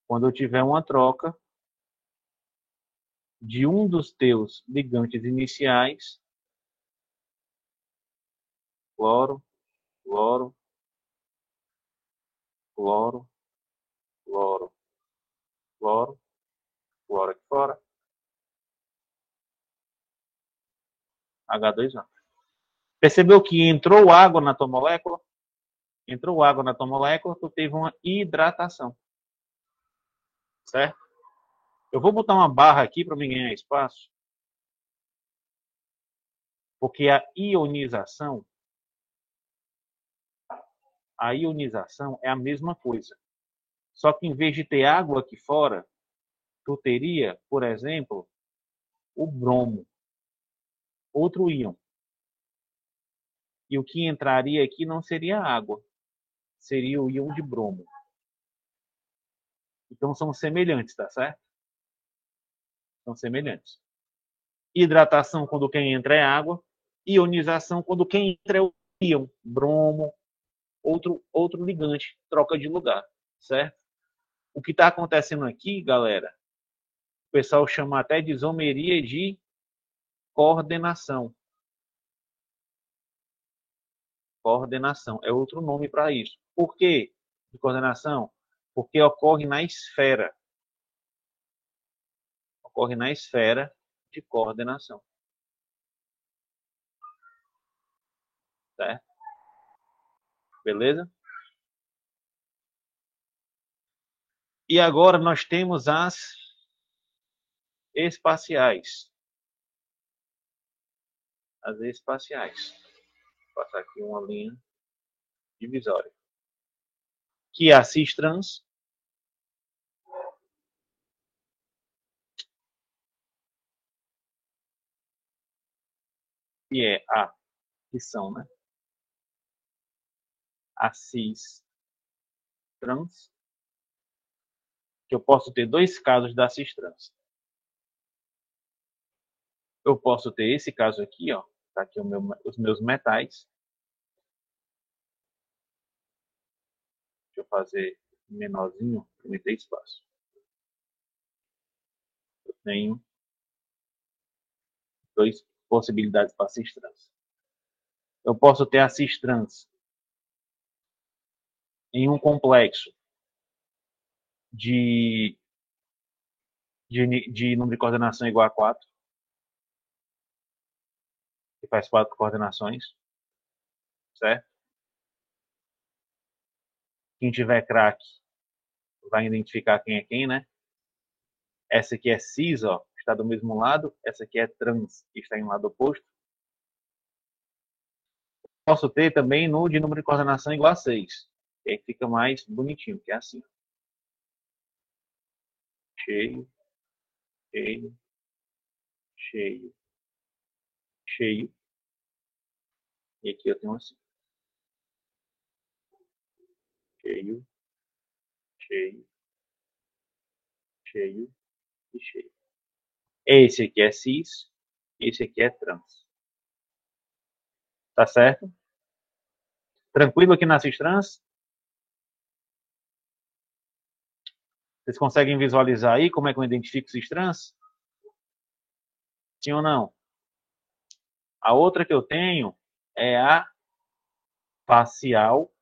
quando eu tiver uma troca de um dos teus ligantes iniciais, cloro, cloro, cloro, cloro, cloro, cloro aqui fora, H2O. Percebeu que entrou água na tua molécula? Entrou água na tua molécula, tu teve uma hidratação. Certo? Eu vou botar uma barra aqui para me ganhar espaço, porque a ionização é a mesma coisa. Só que em vez de ter água aqui fora, tu teria, por exemplo, o bromo, outro íon. E o que entraria aqui não seria água, seria o íon de bromo. Então são semelhantes, tá certo? São semelhantes. Hidratação quando quem entra é água, ionização quando quem entra é o íon, bromo, outro ligante, troca de lugar, certo? O que está acontecendo aqui, galera, O pessoal chama até de isomeria de coordenação. Coordenação é outro nome para isso. Por quê de coordenação? Porque ocorre na esfera. Ocorre na esfera de coordenação. Certo? Beleza? E agora nós temos as espaciais. As espaciais. Vou passar aqui uma linha divisória. Que é a cis-trans. Que é a que são, né? A cis-trans. Que eu posso ter dois casos da cis-trans. Eu posso ter esse caso aqui, ó. Tá aqui os meus metais. Deixa eu fazer menorzinho para me ter espaço. Eu tenho duas possibilidades para cis-trans. Eu posso ter a cis-trans em um complexo de número de coordenação igual a 4, que faz 4 coordenações, certo? Quem tiver crack vai identificar quem é quem, né? Essa aqui é cis, ó, está do mesmo lado. Essa aqui é trans, que está em um lado oposto. Posso ter também de número de coordenação igual a 6, que aí fica mais bonitinho, que é assim. Cheio, cheio, cheio, cheio. E aqui eu tenho assim. Cheio, cheio, cheio e cheio. Esse aqui é cis, esse aqui é trans. Tá certo? Tranquilo aqui na cis trans? Vocês conseguem visualizar aí como é que eu identifico cis trans? Sim ou não? A outra que eu tenho é a facial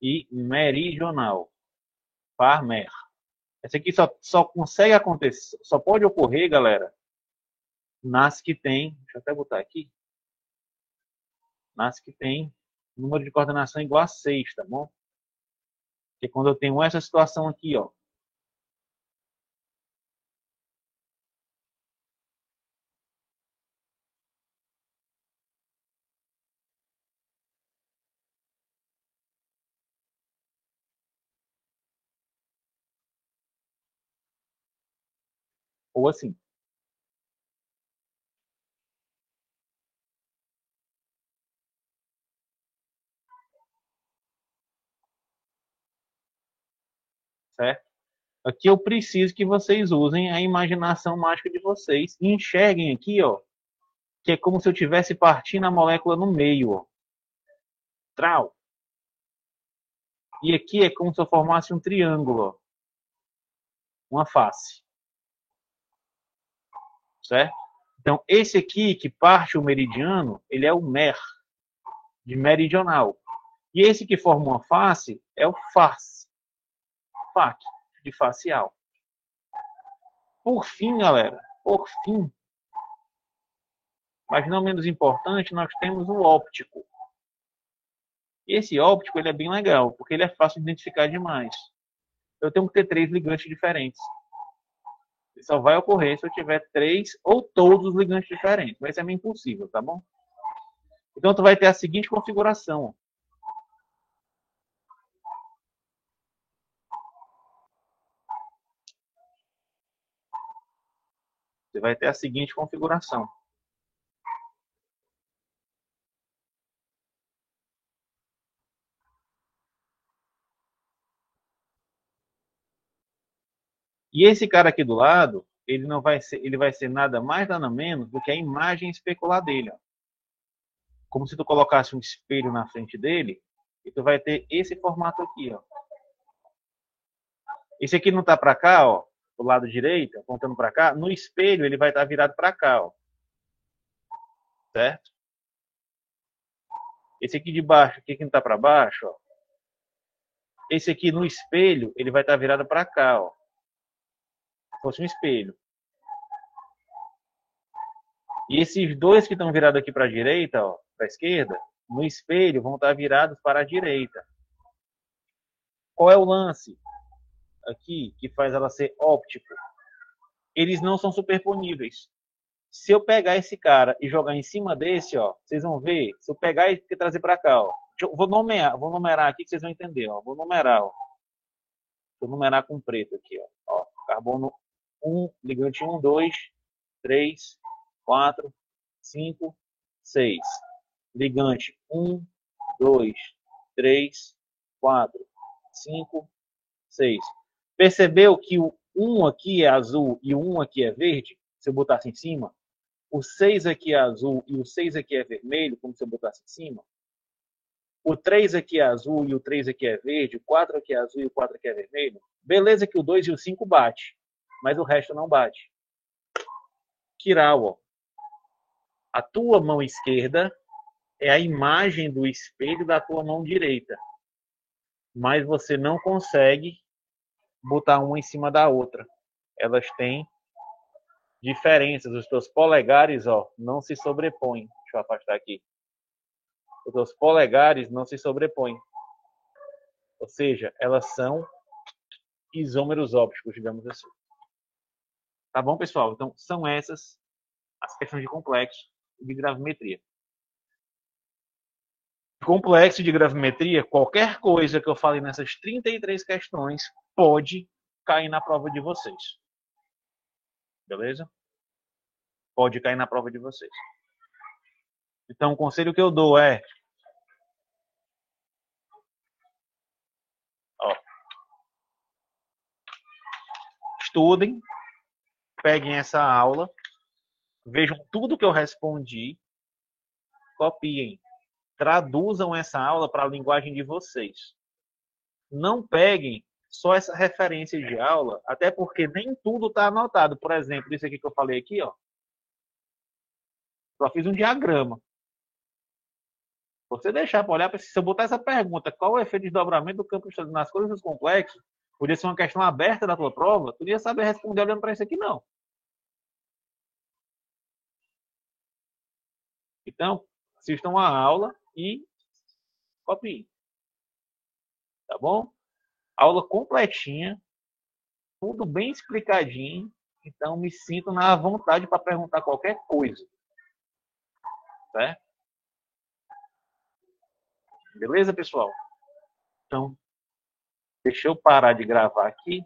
e meridional. Par-mer. Essa aqui só consegue acontecer, só pode ocorrer, galera, nas que tem, deixa eu até botar aqui, nas que tem número de coordenação igual a 6, tá bom? Porque quando eu tenho essa situação aqui, ó, ou assim. Certo? Aqui eu preciso que vocês usem a imaginação mágica de vocês e enxerguem aqui, ó, que é como se eu tivesse partindo a molécula no meio, ó. Trau. E aqui é como se eu formasse um triângulo, ó. Uma face. Certo? Então, esse aqui que parte o meridiano, ele é o mer, de meridional. E esse que forma uma face é o faz, fac, de facial. Por fim, galera, por fim, mas não menos importante, nós temos o óptico. Esse óptico ele é bem legal, porque ele é fácil de identificar demais. Eu tenho que ter 3 ligantes diferentes. Isso só vai ocorrer se eu tiver 3 ou todos os ligantes diferentes. Mas isso é meio impossível, tá bom? Então, tu vai ter a seguinte configuração. Você vai ter a seguinte configuração. E esse cara aqui do lado, ele não vai ser, ele vai ser nada mais nada menos do que a imagem especular dele, ó. Como se tu colocasse um espelho na frente dele e tu vai ter esse formato aqui, ó. Esse aqui não tá para cá, ó. do lado direito, apontando para cá, no espelho ele vai estar virado para cá, ó. Certo? Esse aqui de baixo, aqui que não está para baixo, ó. Esse aqui no espelho, ele vai estar virado para cá, ó. Se fosse um espelho. E esses dois que estão virados aqui para a direita, ó, para a esquerda, no espelho vão estar virados para a direita. Qual é o lance aqui que faz ela ser óptico? Eles não são superponíveis. Se eu pegar esse cara e jogar em cima desse, ó, vocês vão ver. Se eu pegar e trazer para cá, ó, vou numerar aqui que vocês vão entender, ó. Vou numerar, ó. Vou numerar com preto aqui, ó. Carbono 1, ligante 1, 2, 3, 4, 5, 6. Ligante 1, 2, 3, 4, 5, 6. Percebeu que o 1 aqui é azul e o 1 aqui é verde? Se eu botasse em cima. O 6 aqui é azul e o 6 aqui é vermelho, como se eu botasse em cima. O 3 aqui é azul e o 3 aqui é verde. O 4 aqui é azul e o 4 aqui é vermelho. Beleza que o 2 e o 5 bate, mas o resto não bate. Kiral, ó. A tua mão esquerda é a imagem do espelho da tua mão direita. Mas você não consegue botar uma em cima da outra. Elas têm diferenças. Os teus polegares, ó, não se sobrepõem. Deixa eu afastar aqui. Os teus polegares não se sobrepõem. Ou seja, elas são isômeros ópticos, digamos assim. Tá bom, pessoal? Então, são essas as questões de complexo e de gravimetria. Complexo de gravimetria, qualquer coisa que eu fale nessas 33 questões pode cair na prova de vocês. Beleza? Pode cair na prova de vocês. Então, o conselho que eu dou é... Ó, estudem, peguem essa aula, vejam tudo que eu respondi, copiem, traduzam essa aula para a linguagem de vocês. Não peguem só essa referência de aula, até porque nem tudo está anotado. Por exemplo, isso aqui que eu falei aqui, ó. Só fiz um diagrama. Você deixar para olhar, se eu botar essa pergunta, qual é o efeito de desdobramento do campo nas cores dos complexos, podia ser uma questão aberta da tua prova, tu não ia saber responder olhando para isso aqui, não. Então, assistam a aula e copiem. Tá bom? Aula completinha, tudo bem explicadinho, então me sinto na vontade para perguntar qualquer coisa. Certo? Beleza, pessoal? Então, deixa eu parar de gravar aqui.